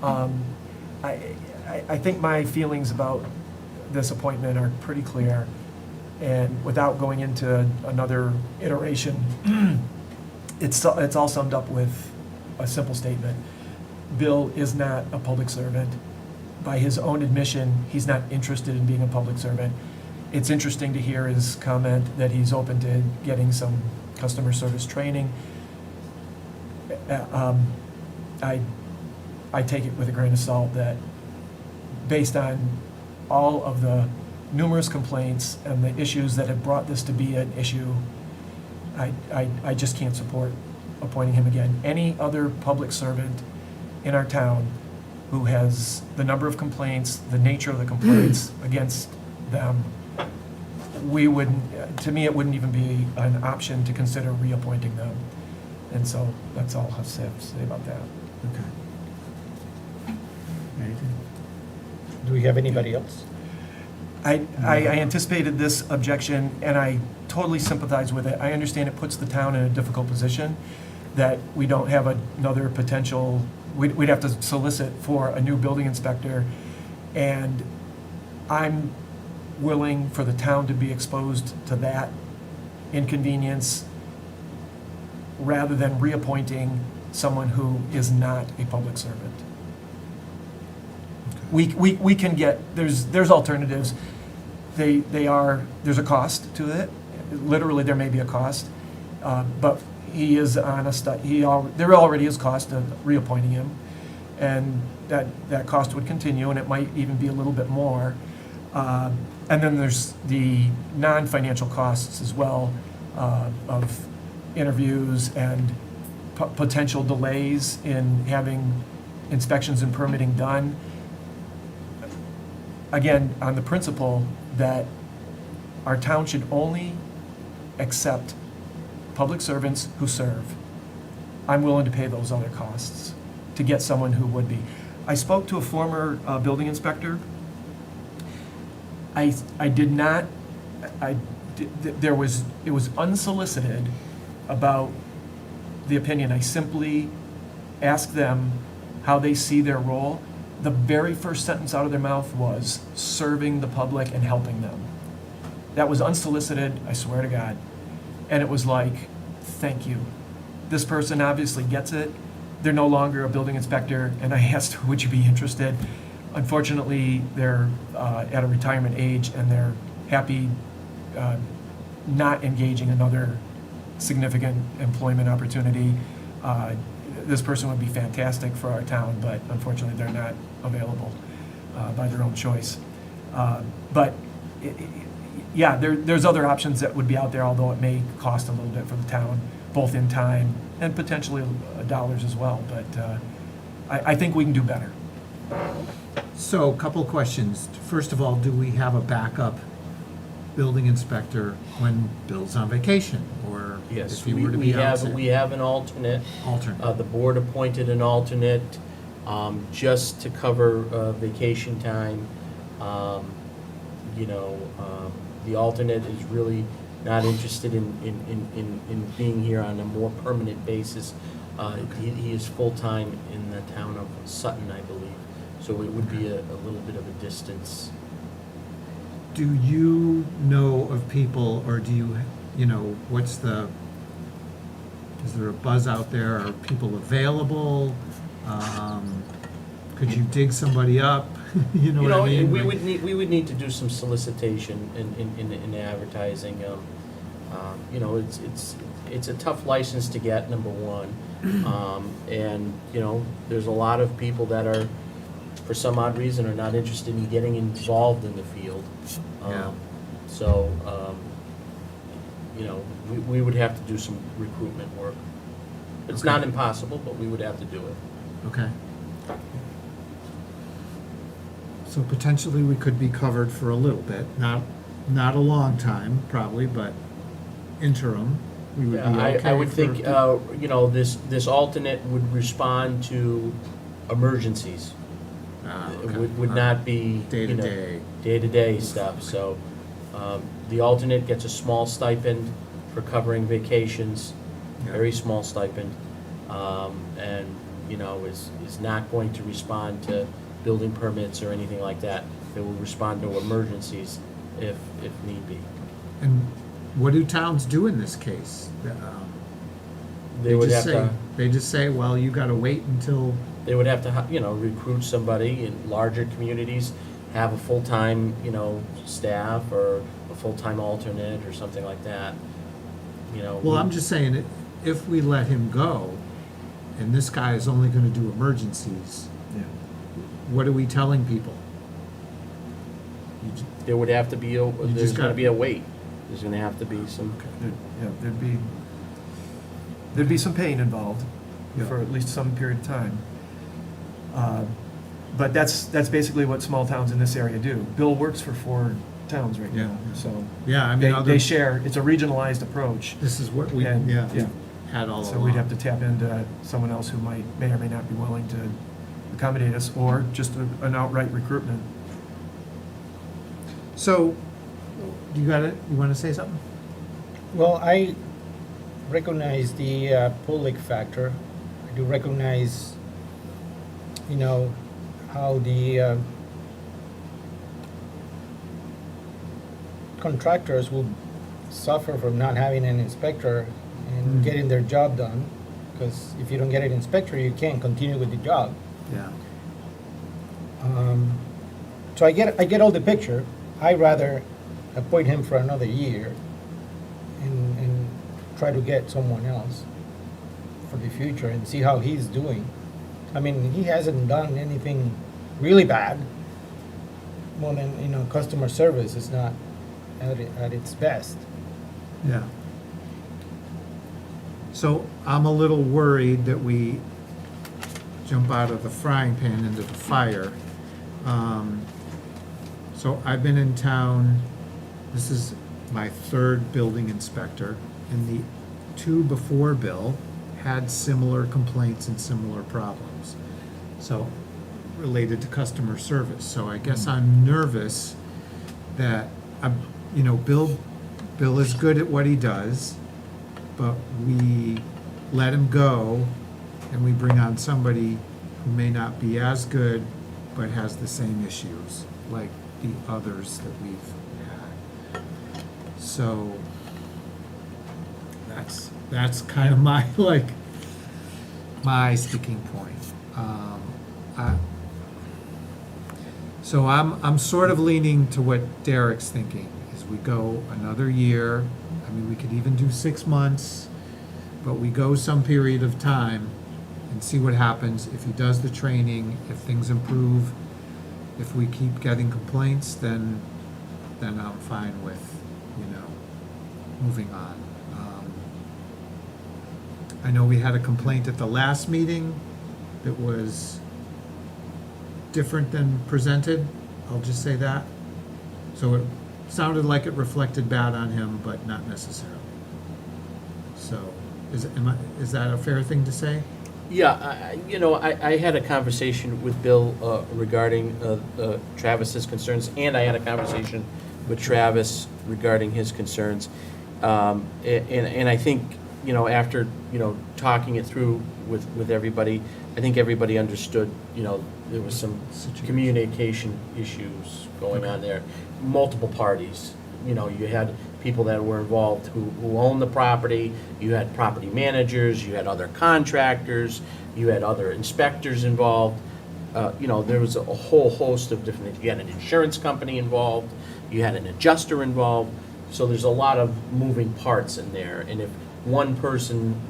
I think my feelings about this appointment are pretty clear, and without going into another iteration, it's all summed up with a simple statement. Bill is not a public servant. By his own admission, he's not interested in being a public servant. It's interesting to hear his comment that he's open to getting some customer service training. I take it with a grain of salt that based on all of the numerous complaints and the issues that have brought this to be an issue, I just can't support appointing him again. Any other public servant in our town who has the number of complaints, the nature of the complaints against them, we wouldn't, to me, it wouldn't even be an option to consider reappointing them. And so that's all I have to say about that. Okay. Anything? Do we have anybody else? I anticipated this objection, and I totally sympathize with it. I understand it puts the town in a difficult position, that we don't have another potential, we'd have to solicit for a new building inspector, and I'm willing for the town to be exposed to that inconvenience rather than reappointing someone who is not a public servant. We can get, there's alternatives. There's a cost to it. Literally, there may be a cost, but he is on there already is cost of reappointing him, and that cost would continue, and it might even be a little bit more. And then there's the non-financial costs as well, of interviews and potential delays in having inspections and permitting done. Again, on the principle that our town should only accept public servants who serve. I'm willing to pay those other costs to get someone who would be. I spoke to a former building inspector. It was unsolicited about the opinion. I simply asked them how they see their role. The very first sentence out of their mouth was serving the public and helping them. that was unsolicited, I swear to God. And it was like, thank you. This person obviously gets it. They're no longer a building inspector, and I asked, would you be interested? Unfortunately, they're at a retirement age, and they're happy not engaging another significant employment opportunity. This person would be fantastic for our town, but unfortunately, they're not available by their own choice. But yeah, there's other options that would be out there, although it may cost a little bit for the town, both in time and potentially dollars as well. But I think we can do better. So, a couple questions. First of all, do we have a backup building inspector when Bill's on vacation? Or Yes, if he were to be out? we have an alternate. Alternate. The board appointed an alternate just to cover vacation time. The alternate is really not interested in being here on a more permanent basis. He is full-time in the town of Sutton, I believe, so it would be a little bit of a distance. Do you know of people, or do you know, is there a buzz out there? Are people available? Could you dig somebody up? You know what I mean? We would need to do some solicitation in advertising. It's a tough license to get, number one. And there's a lot of people that are, for some odd reason, are not interested in getting involved in the field. Yeah. We would have to do some recruitment work. It's Okay. not impossible, but we would have to do it. Okay. So potentially we could be covered for a little bit, not a long time, probably, but interim, we would be Yeah, okay. I would for- think, this alternate would respond to emergencies. Ah, It okay. would not be, Day-to-day. day-to-day stuff, so, the alternate gets a small stipend for covering vacations, Yeah. very small stipend, and, is not going to respond to building permits or anything like that. It will respond to emergencies if need be. And what do towns do in this case? They would just have say- to, They just say, well, you gotta wait until, recruit somebody in larger communities, have a full-time, staff or a full-time alternate or something like that, well, I'm just saying, if we let him go, and this guy is only gonna do emergencies, Yeah. what are we telling people? You ju- There would have to be, there's just gonna gotta- be a wait. There's gonna have to be some, There'd be some pain involved Yeah. for at least some period of time. But that's basically what small towns in this area do. Bill works for 4 towns right now, Yeah. so Yeah, I mean, they share, it's a regionalized approach. this is what we, And, yeah, yeah. had all along. So we'd have to tap into someone else who may or may not be willing to accommodate us, or just an outright recruitment. So, you got it, you wanna say something? Well, I recognize the public factor. I do recognize, how the contractors will suffer from not having an inspector and Mm. getting their job done. Because if you don't get an inspector, you can't continue with the job. Yeah. So I get all the picture. I rather appoint him for another year and try to get someone else for the future and see how he's doing. I mean, he hasn't done anything really bad. More than, customer service is not at its best. Yeah. So I'm a little worried that we jump out of the frying pan into the fire. So I've been in town, this is my 3rd building inspector, and the 2 before Bill had similar complaints and similar problems. So, related to customer service. So I guess I'm nervous that, Bill is good at what he does, but we let him go and we bring on somebody who may not be as good, but has the same issues, like the others that we've had. So that's kind of my, like, my sticking point. So I'm sort of leaning to what Derek's thinking, is we go another year. I mean, we could even do 6 months, but we go some period of time and see what happens. If he does the training, if things improve, if we keep getting complaints, then I'm fine with, moving on. I know we had a complaint at the last meeting that was different than presented, I'll just say that. So it sounded like it reflected bad on him, but not necessarily. So, is that a fair thing to say? Yeah, I had a conversation with Bill regarding Travis's concerns, and I had a conversation with Travis regarding his concerns. And I think, after, talking it through with everybody, I think everybody understood, there was some communication issues going on there. Multiple parties, you had people that were involved who owned the property, you had property managers, you had other contractors, you had other inspectors involved. There was a whole host of different, you had an insurance company involved, you had an adjuster involved, so there's a lot of moving parts in there. And if one person,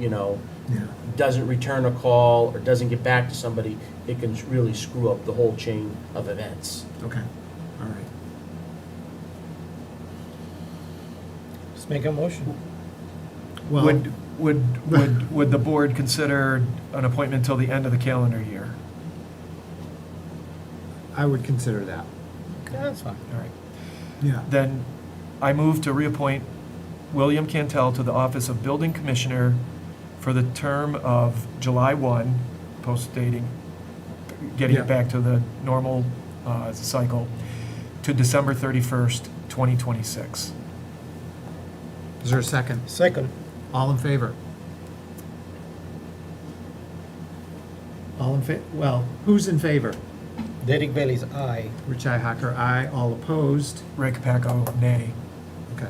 doesn't return a call or doesn't get back to somebody, it can really screw up the whole chain of events. Okay, all right. Just make a motion. Well, Would the board consider an appointment till the end of the calendar year? I would consider that. Yeah, that's fine. All right. Yeah. Then I move to reappoint William Cantel to the office of Building Commissioner for the term of July 1, post-dating, getting Yeah. it back to the normal cycle, to December 31st, 2026. Is there a second? Second. All in favor? All in well, who's in favor? Derek Bailey's aye. Richi Hacker, aye. All opposed? Ray Capaco, nay. Okay.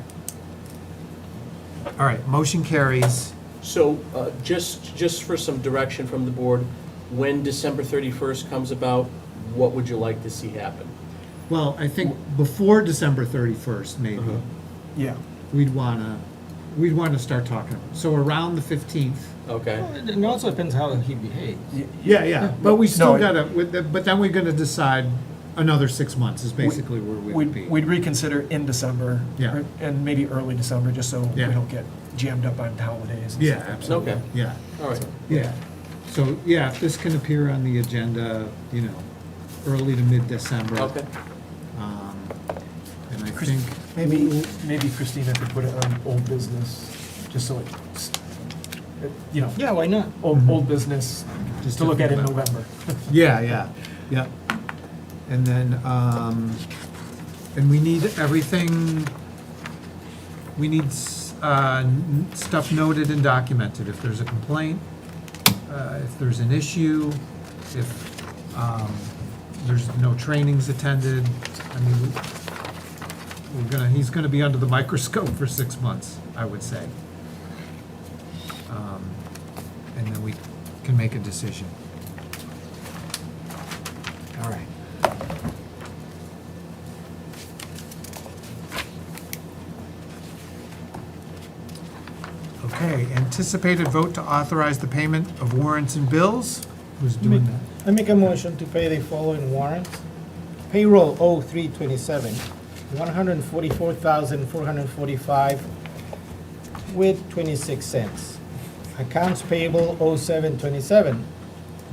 All right, motion carries. So, just for some direction from the board, when December 31st comes about, what would you like to see happen? Well, I think before December 31st, maybe, Uh-huh. Yeah. we'd wanna start talking. So around the 15th. Okay? It also depends how he behaves. Yeah, but we still No, gotta, but then we're gonna decide another 6 months is basically where we would be. We'd reconsider in December. Yeah. And maybe early December, just so we Yeah. don't get jammed up on holidays. and Yeah, stuff. absolutely. Okay. Yeah, All right. yeah. So, yeah, if this can appear on the agenda, early to mid-December. Okay. And I Chris- think, Maybe Christina could put it on old business, just so it's, Yeah, why not? old business, Just just to to look at in think about. November. yeah. And then, and we need everything, we need stuff noted and documented. If there's a complaint, if there's an issue, if there's no trainings attended, I mean, he's gonna be under the microscope for 6 months, I would say. And then we can make a decision. All right. Okay, anticipated vote to authorize the payment of warrants and bills. Who's doing that? I make a motion to pay the following warrants. Payroll 0327, 144,445 with 26 cents. Accounts payable 0727,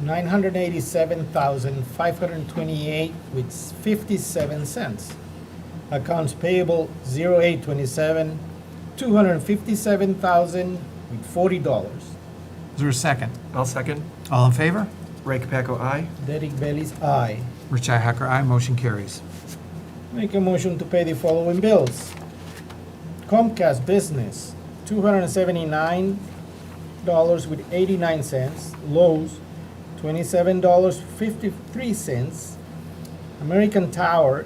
987,528 with 57 cents. Accounts payable 0827, 257,000 with $40. Is there a second? I'll second. All in favor? Ray Capaco, aye. Derek Bailey's aye. Richi Hacker, aye. Motion carries. Make a motion to pay the following bills. Comcast Business, $279 with 89 cents. Lowe's, $27.53. American Tower,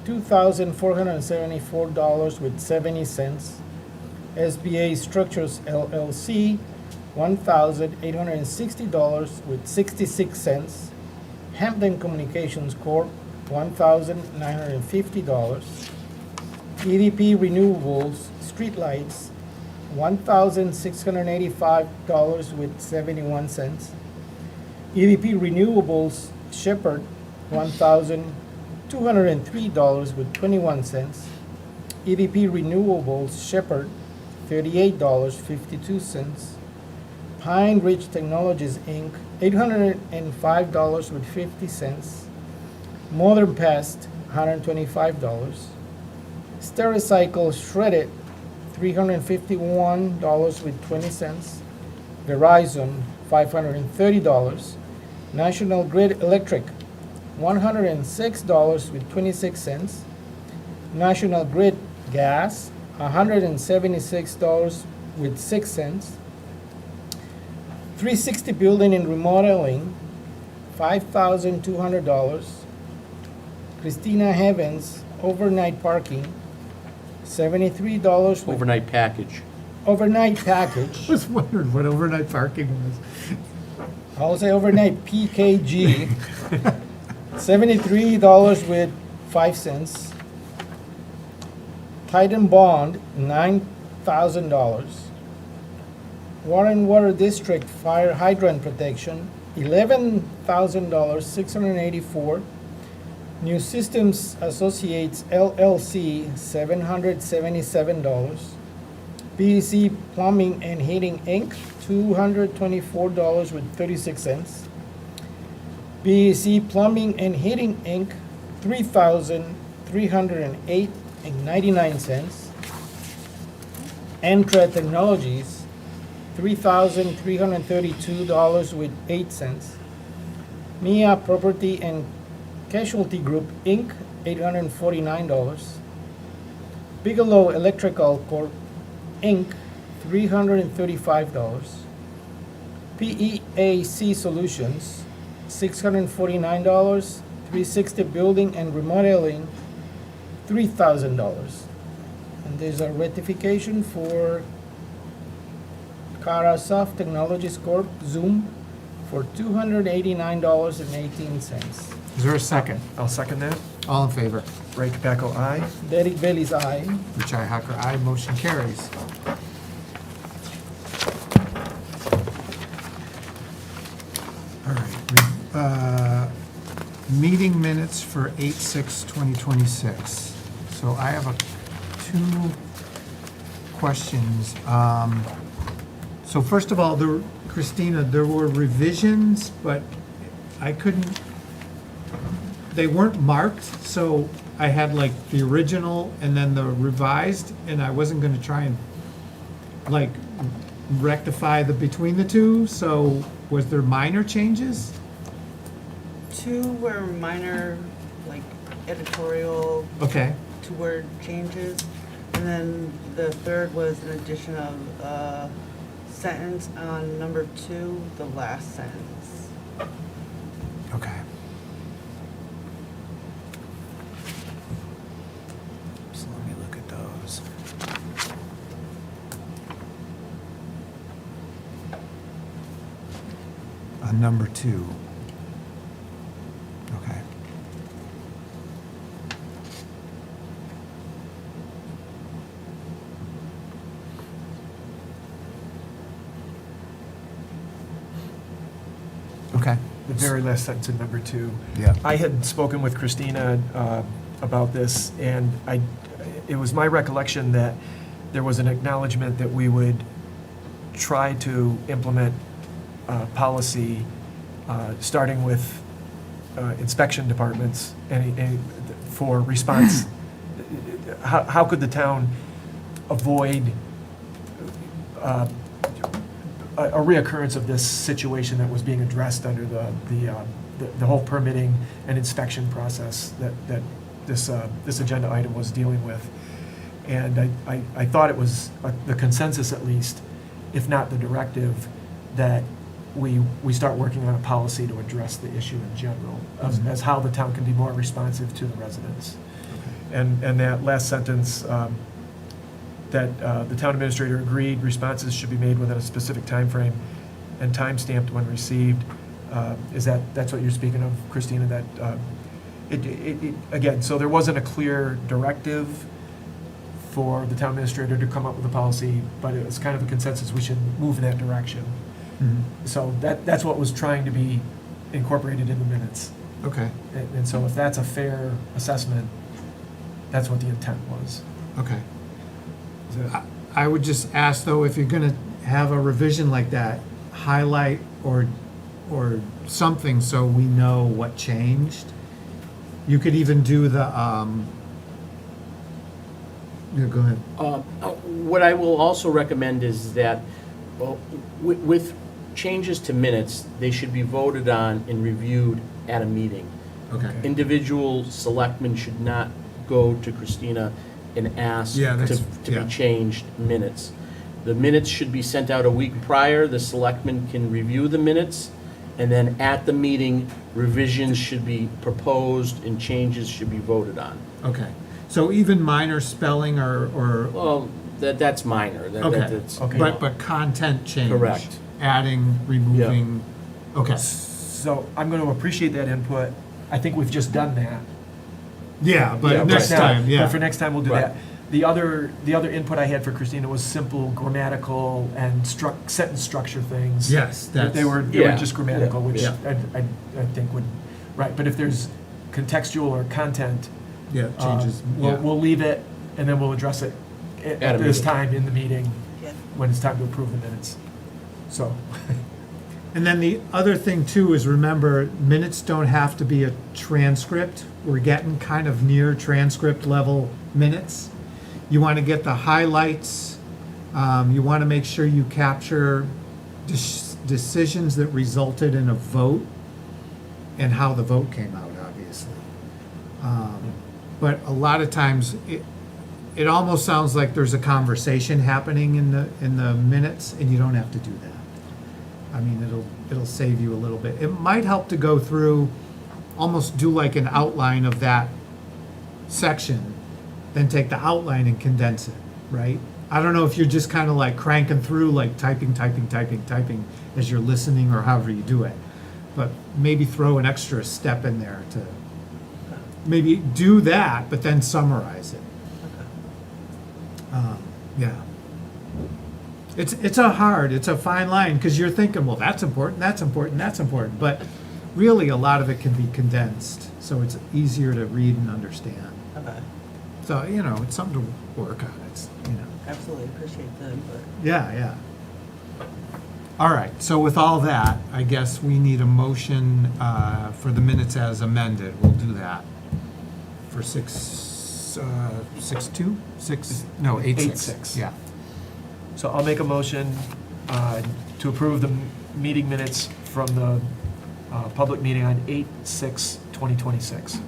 $2,474.70. SBA Structures LLC, $1,860.66. Hampton Communications Corp., $1,950. EDP Renewables Streetlights, $1,685.71. EDP Renewables Shepherd, $1,203.21. EDP Renewables Shepherd, $38.52. Pine Ridge Technologies, Inc., $805.50. Modern Pest, $125. Stericycle Shredded, $351.20. Verizon, $530. National Grid Electric, $106.26. National Grid Gas, $176.06. 360 Building and Remodeling, $5,200. Christina Heavens Overnight Parking, $73 with Overnight package. overnight package. I was wondering what overnight parking was. I'll say overnight PKG, $73.05. Titan Bond, $9,000. Warren Water District Fire Hydrant Protection, $11,684. New Systems Associates LLC, $777. BEC Plumbing and Heating Inc., $224.36. BEC Plumbing and Heating Inc., $3,308.99. Entra Technologies, $3,332.08. Mia Property and Casualty Group, Inc., $849. Bigelow Electrical Corp., Inc., $335. PEAC Solutions, $649. 360 Building and Remodeling, $3,000. And there's a rectification for Carasoft Technologies Corp., Zoom, for $289.18. Is there a second? I'll second that. All in favor? Ray Capaco, aye. Derek Bailey's aye. Richi Hacker, aye. Motion carries. All right. Meeting minutes for 8/6/2026. So I have two questions. So first of all, Christina, there were revisions, but I couldn't, they weren't marked, so I had like the original and then the revised, and I wasn't gonna try and like rectify between the two, so was there minor changes? Two were minor, like editorial Okay, two-word changes, and then the third was an addition of a sentence on number 2, the last sentence. okay. So let me look at those. On number 2. Okay. Okay. The very last sentence in number 2. Yeah. I had spoken with Christina about this, and it was my recollection that there was an acknowledgement that we would try to implement policy, starting with inspection departments, and for response. How could the town avoid a reoccurrence of this situation that was being addressed under the whole permitting and inspection process that this agenda item was dealing with? And I thought it was the consensus, at least, if not the directive, that we start working on a policy to address the issue in general, as how the town can be more responsive to the residents. And that last sentence, that the town administrator agreed responses should be made within a specific time frame and time-stamped when received. That's what you're speaking of, Christina, that, again, so there wasn't a clear directive for the town administrator to come up with a policy, but it was kind of a consensus, we should move in that direction. So that's what was trying to be incorporated in the minutes. Okay, And so if that's a fair assessment, that's what the intent was. okay. I would just ask, though, if you're gonna have a revision like that, highlight or something so we know what changed. You could even do the, yeah, go ahead. What I will also recommend is that, well, with changes to minutes, they should be voted on and reviewed at a meeting. Okay. Individual selectmen should not go to Christina and ask Yeah, that's- to yeah. be changed minutes. The minutes should be sent out a week prior, the selectmen can review the minutes, and then at the meeting, revisions should be proposed and changes should be voted on. Okay, so even minor spelling or, Well, that's minor. Okay. That's, Okay. but content change? Correct. Adding, removing, okay. So I'm going to appreciate that input. I think we've just done that. Yeah, Yeah, but next time, But yeah. for next time, we'll do Right. that. The other input I had for Christina was simple grammatical and sentence structure things. Yes, that's. They were Yeah. just grammatical, which Yeah. I think would, right, but if there's contextual or content, Yeah, changes, yeah. we'll leave it, and then we'll address it At at a this meeting. time in the meeting, Yeah. when it's time to approve the minutes. So, And then the other thing too is remember, minutes don't have to be a transcript. We're getting kind of near transcript level minutes. You want to get the highlights. You want to make sure you capture decisions that resulted in a vote and how the vote came out, obviously. But a lot of times, it almost sounds like there's a conversation happening in the minutes, and you don't have to do that. I mean, it'll save you a little bit. It might help to go through, almost do like an outline of that section, then take the outline and condense it, right? I don't know if you're just kind of like cranking through, like typing as you're listening, or however you do it. But maybe throw an extra step in there to, maybe do that, but then summarize it. Yeah. It's a fine line, because you're thinking, well, that's important, but really, a lot of it can be condensed, so it's easier to read and understand. Okay, So, it's something to work on, absolutely, appreciate the input. yeah. All right, so with all that, I guess we need a motion for the minutes as amended. We'll do that for 6-2? 8-6. Yeah. So I'll make a motion to approve the meeting minutes from the public meeting on 8/6/2026.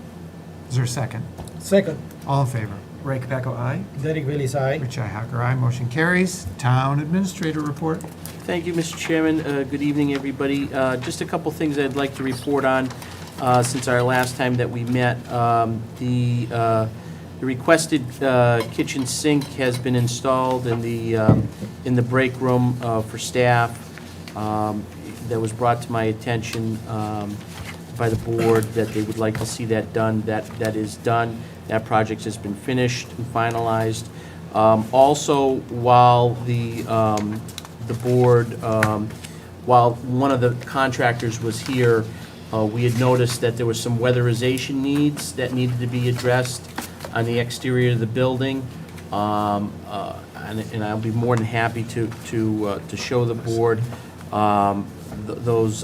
Is there a second? Second, All in favor? Ray Capaco, aye. Derek Bailey's aye. Rich Hacker, aye. Motion carries. Town Administrator report. Thank you, Mr. Chairman. Good evening, everybody. Just a couple things I'd like to report on since our last time that we met. The requested kitchen sink has been installed in the break room for staff. That was brought to my attention by the board that they would like to see that done. That is done. That project has been finished and finalized. Also, while the board, while one of the contractors was here, we had noticed that there was some weatherization needs that needed to be addressed on the exterior of the building. And I'll be more than happy to show the board those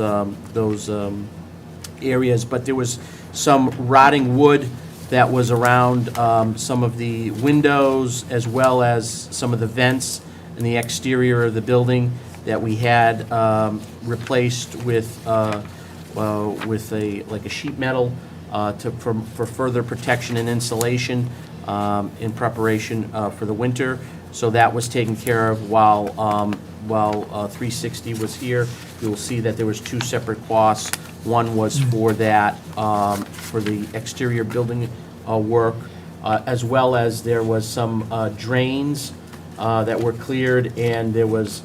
areas. But there was some rotting wood that was around some of the windows, as well as some of the vents in the exterior of the building that we had replaced with a sheet metal for further protection and insulation in preparation for the winter. So that was taken care of while 360 was here. You will see that there was two separate costs. One was for that, for the exterior building work, as well as there was some drains that were cleared, and there was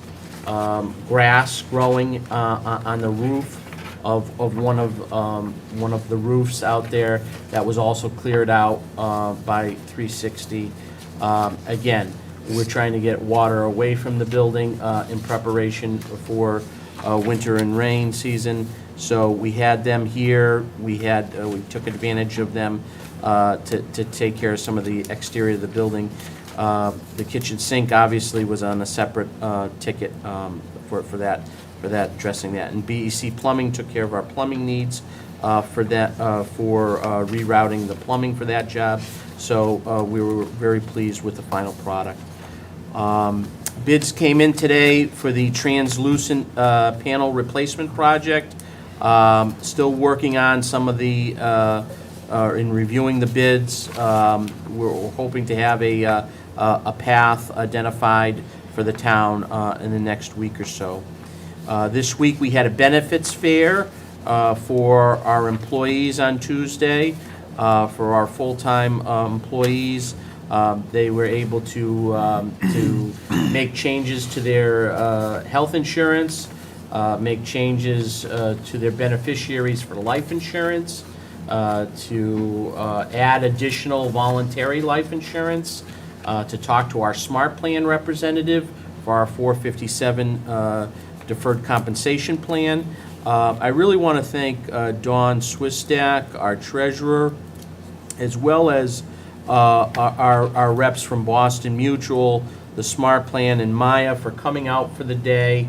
grass growing on the roof of one of the roofs out there that was also cleared out by 360. Again, we're trying to get water away from the building in preparation for winter and rain season. So we had them here. We took advantage of them to take care of some of the exterior of the building. The kitchen sink obviously was on a separate ticket for that, addressing that. And BEC Plumbing took care of our plumbing needs for rerouting the plumbing for that job. So we were very pleased with the final product. Bids came in today for the translucent panel replacement project. Still working on some of the, in reviewing the bids. We're hoping to have a path identified for the town in the next week or so. This week we had a benefits fair for our employees on Tuesday. For our full-time employees, they were able to make changes to their health insurance, make changes to their beneficiaries for life insurance, to add additional voluntary life insurance, to talk to our Smart Plan representative for our 457 deferred compensation plan. I really want to thank Dawn Swistak, our treasurer, as well as our reps from Boston Mutual, the Smart Plan, and Maya for coming out for the day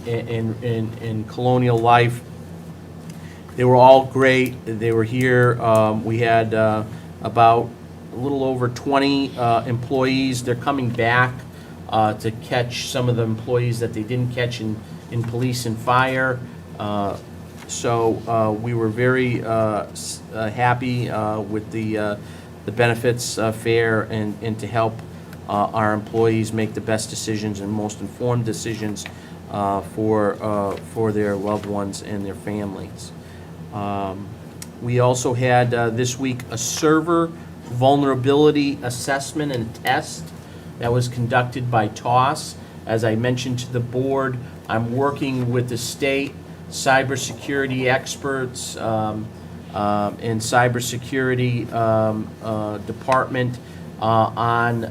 in Colonial Life. They were all great. They were here. We had about a little over 20 employees. They're coming back to catch some of the employees that they didn't catch in police and fire. So we were very happy with the benefits fair and to help our employees make the best decisions and most informed decisions for their loved ones and their families. We also had this week a server vulnerability assessment and test that was conducted by TOS. As I mentioned to the board, I'm working with the state cybersecurity experts and cybersecurity department on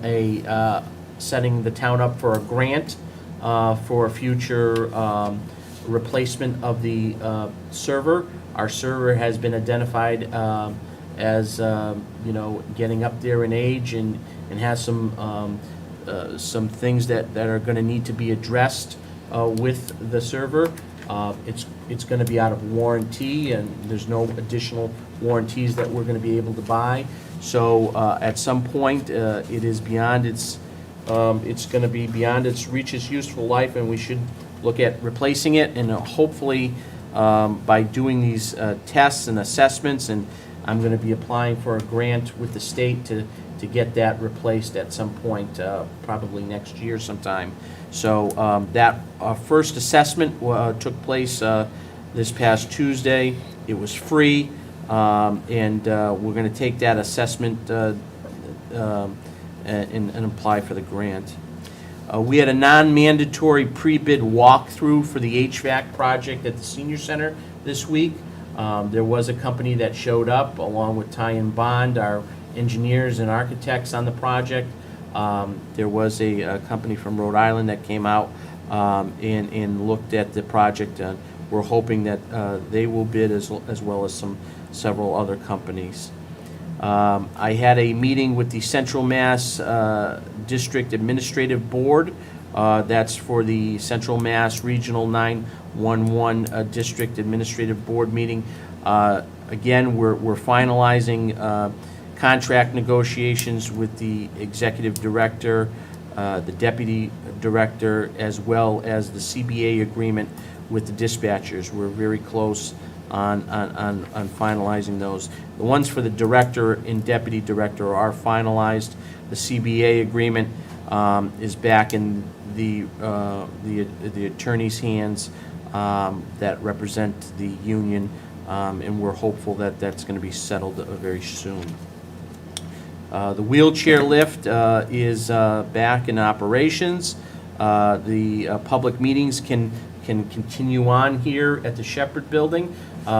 setting the town up for a grant for a future replacement of the server. Our server has been identified as getting up there in age and has some things that are going to need to be addressed with the server. It's going to be out of warranty, and there's no additional warranties that we're going to be able to buy. So at some point, it is beyond its going to be beyond its reach its useful life, and we should look at replacing it. And hopefully, by doing these tests and assessments, and I'm going to be applying for a grant with the state to get that replaced at some point, probably next year sometime. So that first assessment took place this past Tuesday. It was free, and we're going to take that assessment and apply for the grant. We had a non-mandatory pre-bid walkthrough for the HVAC project at the senior center this week. There was a company that showed up along with Ty and Bond, our engineers and architects on the project. There was a company from Rhode Island that came out and looked at the project. We're hoping that they will bid as well as several other companies. I had a meeting with the Central Mass District Administrative Board. That's for the Central Mass Regional 911 District Administrative Board meeting. Again, we're finalizing contract negotiations with the executive director, the deputy director, as well as the CBA agreement with the dispatchers. We're very close on finalizing those. The ones for the director and deputy director are finalized. The CBA agreement is back in the attorney's hands that represent the union, and we're hopeful that that's going to be settled very soon. The wheelchair lift is back in operations. The public meetings can continue on here at the Shepherd Building.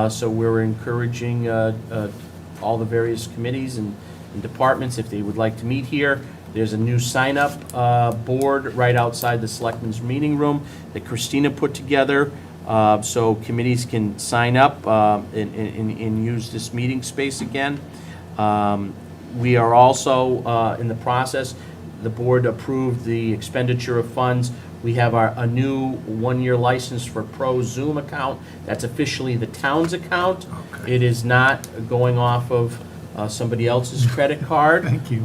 So we're encouraging all the various committees and departments, if they would like to meet here. There's a new sign-up board right outside the Selectmen's meeting room that Christina put together, so committees can sign up and use this meeting space again. We are also in the process, the board approved the expenditure of funds. We have a new one-year license for Pro Zoom account. That's officially the town's account. Okay. It is not going off of somebody else's credit card. Thank you.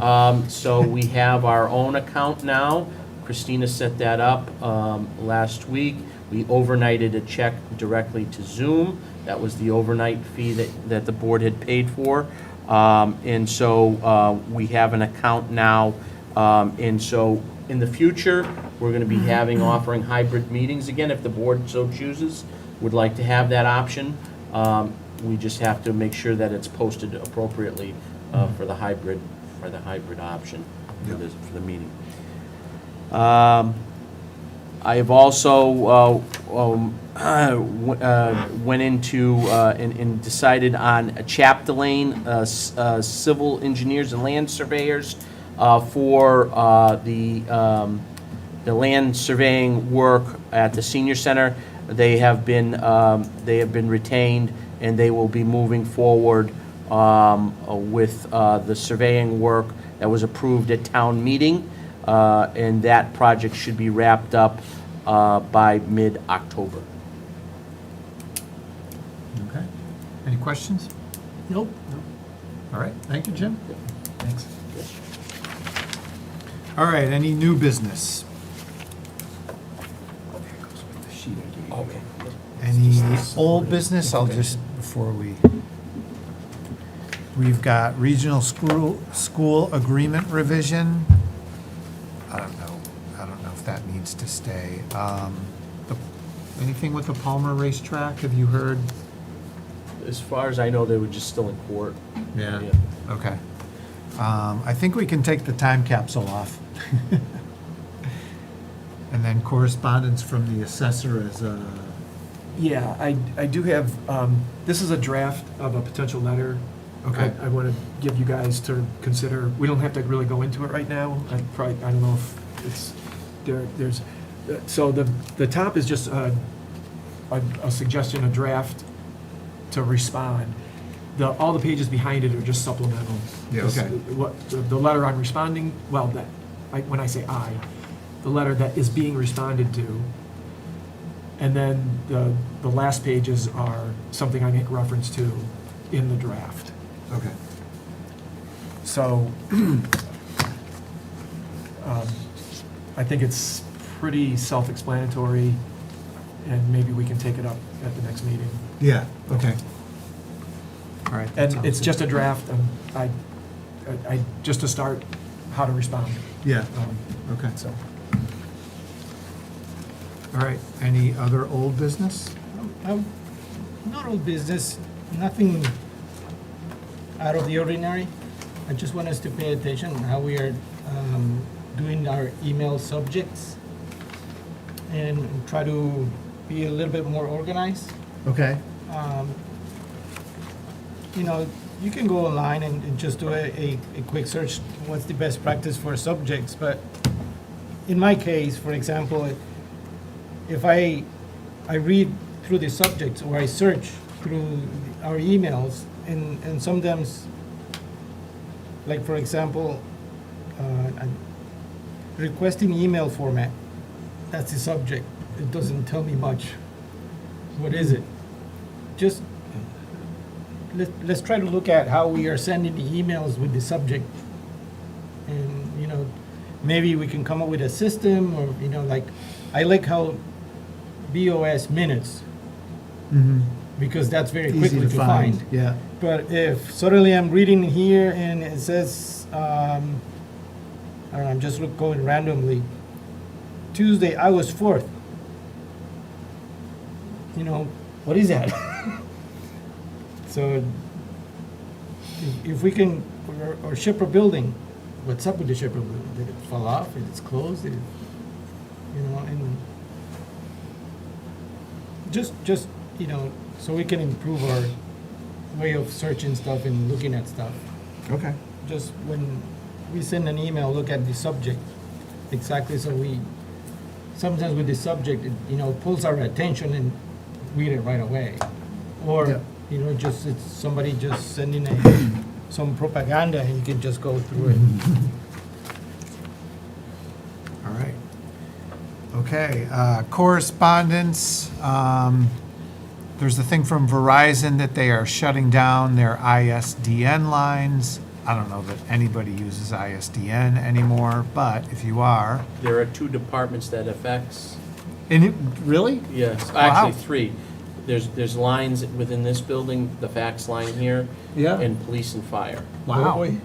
So we have our own account now. Christina set that up last week. We overnighted a check directly to Zoom. That was the overnight fee that the board had paid for. And so we have an account now. And so in the future, we're going to be offering hybrid meetings again if the board so chooses. Would like to have that option. We just have to make sure that it's posted appropriately for the hybrid option for the meeting. I have also went into and decided on a chapter lane civil engineers and land surveyors for the land surveying work at the senior center. They have been retained, and they will be moving forward with the surveying work that was approved at town meeting, and that project should be wrapped up by mid-October. Okay. Any questions? Nope. All right, thank you, Jim. Thanks. All right, any new business? Okay. Any old business? I'll just, we've got regional school agreement revision. I don't know if that needs to stay. Anything with the Palmer racetrack, have you heard? As far as I know, they were just still in court. Yeah. Okay. I think we can take the time capsule off. And then correspondence from the assessor is Yeah, I do have, this is a draft of a potential letter. Okay. I want to give you guys to consider. We don't have to really go into it right now. I don't know if it's, there's, so the top is just a suggestion, a draft to respond. All the pages behind it are just supplemental. Yeah, okay. The letter I'm responding, well, when I say the letter that is being responded to, and then the last pages are something I make reference to in the draft. okay. So, I think it's pretty self-explanatory, and maybe we can take it up at the next meeting. Yeah, okay. All right. that And sounds it's good. just a draft, I just to start how to respond. Yeah, okay. So, All right, any other old business? Not all business, nothing out of the ordinary. I just want us to pay attention how we are doing our email subjects and try to be a little bit more organized. Okay. You know, you can go online and just do a quick search, what's the best practice for subjects, but in my case, for example, if I read through the subjects or I search through our emails, and sometimes, like for example, I'm requesting email format, that's the subject. It doesn't tell me much. What is it? Just let's try to look at how we are sending the emails with the subject, and you know, maybe we can come up with a system, or you know, like I like how BOS minutes, because that's very Easy quickly to find. Yeah. But if suddenly I'm reading here and it says, I don't know, I'm just going randomly, Tuesday, August 4th. You know, what is that? So if we can, or Shipper Building, what's up with the Shipper Building? Did it fall off? Did it close? Did it, you know, and just, you know, so we can improve our way of searching stuff and looking at stuff. Okay. Just when we send an email, look at the subject, exactly, so sometimes with the subject, it, you know, pulls our attention and read it right away. Or, Yeah. you know, just, it's somebody just sending some propaganda and you can just go through it. All right. Okay, correspondence. There's a thing from Verizon that they are shutting down their ISDN lines. I don't know that anybody uses ISDN anymore, but if you are. There are 2 departments that affects. And it, really? Yes, Wow. actually 3. There's lines within this building, the fax line here. Yeah. And police and fire. Wow. boy.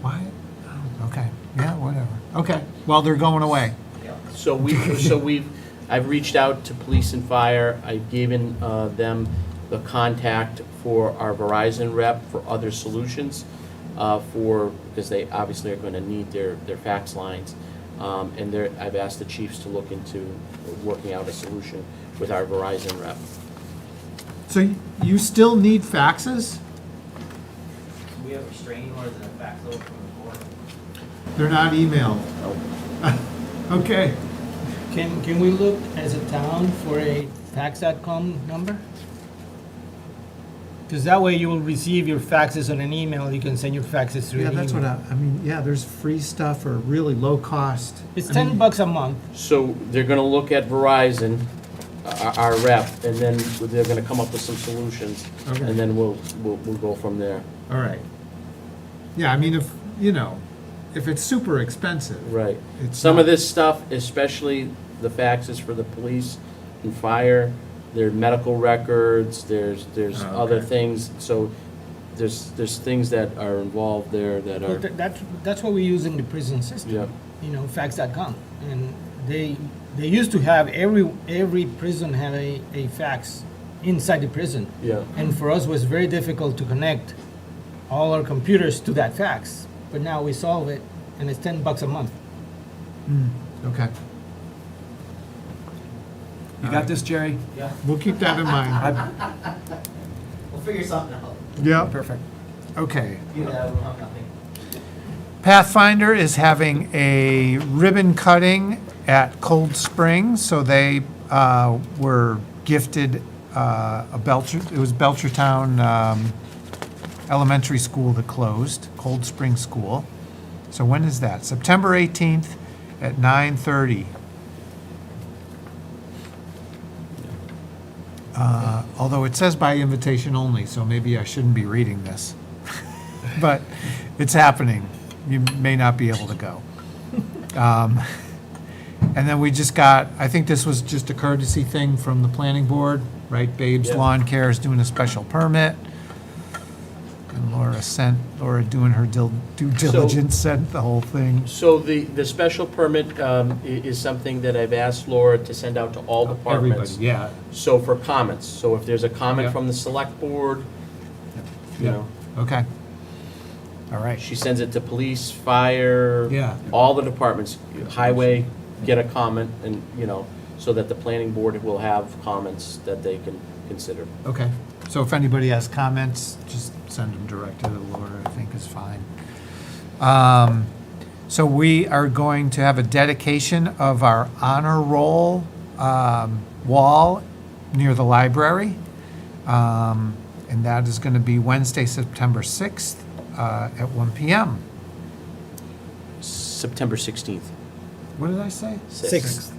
Why? Oh, okay, yeah, whatever. Okay, well, they're going away. So I've reached out to police and fire. I've given them the contact for our Verizon rep for other solutions, because they obviously are going to need their fax lines. And I've asked the chiefs to look into working out a solution with our Verizon rep. So you still need faxes? We have restraining orders and a fax over from the board. They're not emailed? Okay. Can we look as a town for a fax.com number? Because that way you will receive your faxes on an email, you can send your faxes through Yeah, an that's what email. I mean, yeah, there's free stuff or really low cost. It's I mean, $10 a month. So they're going to look at Verizon, our rep, and then they're going to come up with some solutions. Okay. And then we'll go from there. All right. Yeah, I mean, if, you know, if it's super expensive. Right. It's Some not- of this stuff, especially the faxes for the police and fire, there are medical records, there's Oh, other okay. things, so there's things that are involved there that Well, are, that's what we use in the prison system. yeah. You know, fax.com. And they used to have, every prison had a fax inside the prison. Yeah. And for us, it was very difficult to connect all our computers to that fax. But now we solve it, and it's $10 a month. Okay, You got this, Jerry? Yeah, we'll keep that in mind. we'll figure something out. Yeah, Perfect. okay. Either that or we'll have nothing. Pathfinder is having a ribbon cutting at Cold Spring, so they were gifted a it was Belchertown Elementary School that closed, Cold Spring School. So when is that? September 18th at 9:30. Although it says by invitation only, so maybe I shouldn't be reading this. But it's happening. You may not be able to go. And then we just got, I think this was just a courtesy thing from the planning board, right? Babe's Yeah. Lawn Care is doing a special permit. And Laura doing her due diligence, sent the whole thing. So the special permit is something that I've asked Laura to send out to all departments. Everybody, yeah. So for comments, so if there's a comment Yeah. from the select board, you Yeah. know, Okay. All right. she sends it to police, fire, Yeah. all the departments, highway, get a comment, and, you know, so that the planning board will have comments that they can consider. Okay. So if anybody has comments, just send them directly to Laura, I think is fine. So we are going to have a dedication of our honor roll wall near the library. And that is going to be Wednesday, September 6th at 1 PM. September 16th. What did I say? Sixth.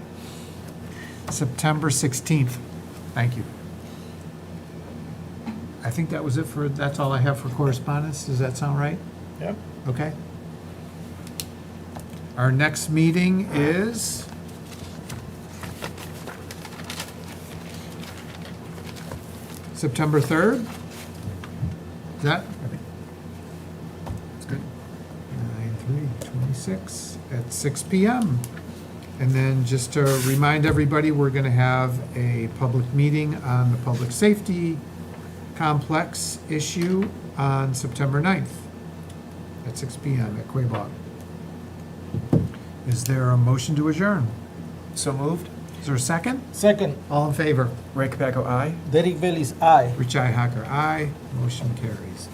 September 16th. Thank you. I think that was it that's all I have for correspondence. Does that sound right? Yep. Okay. Our next meeting is September 3rd. Is that? That's good. 9/3/26 at 6 PM. And then just to remind everybody, we're going to have a public meeting on the public safety complex issue on September 9th at 6 PM at Quabog. Is there a motion to adjourn? So moved. Is there a second? Second, All in favor? Ray Capaco, aye. Derek Bailey's aye. Richi Hacker, aye. Motion carries.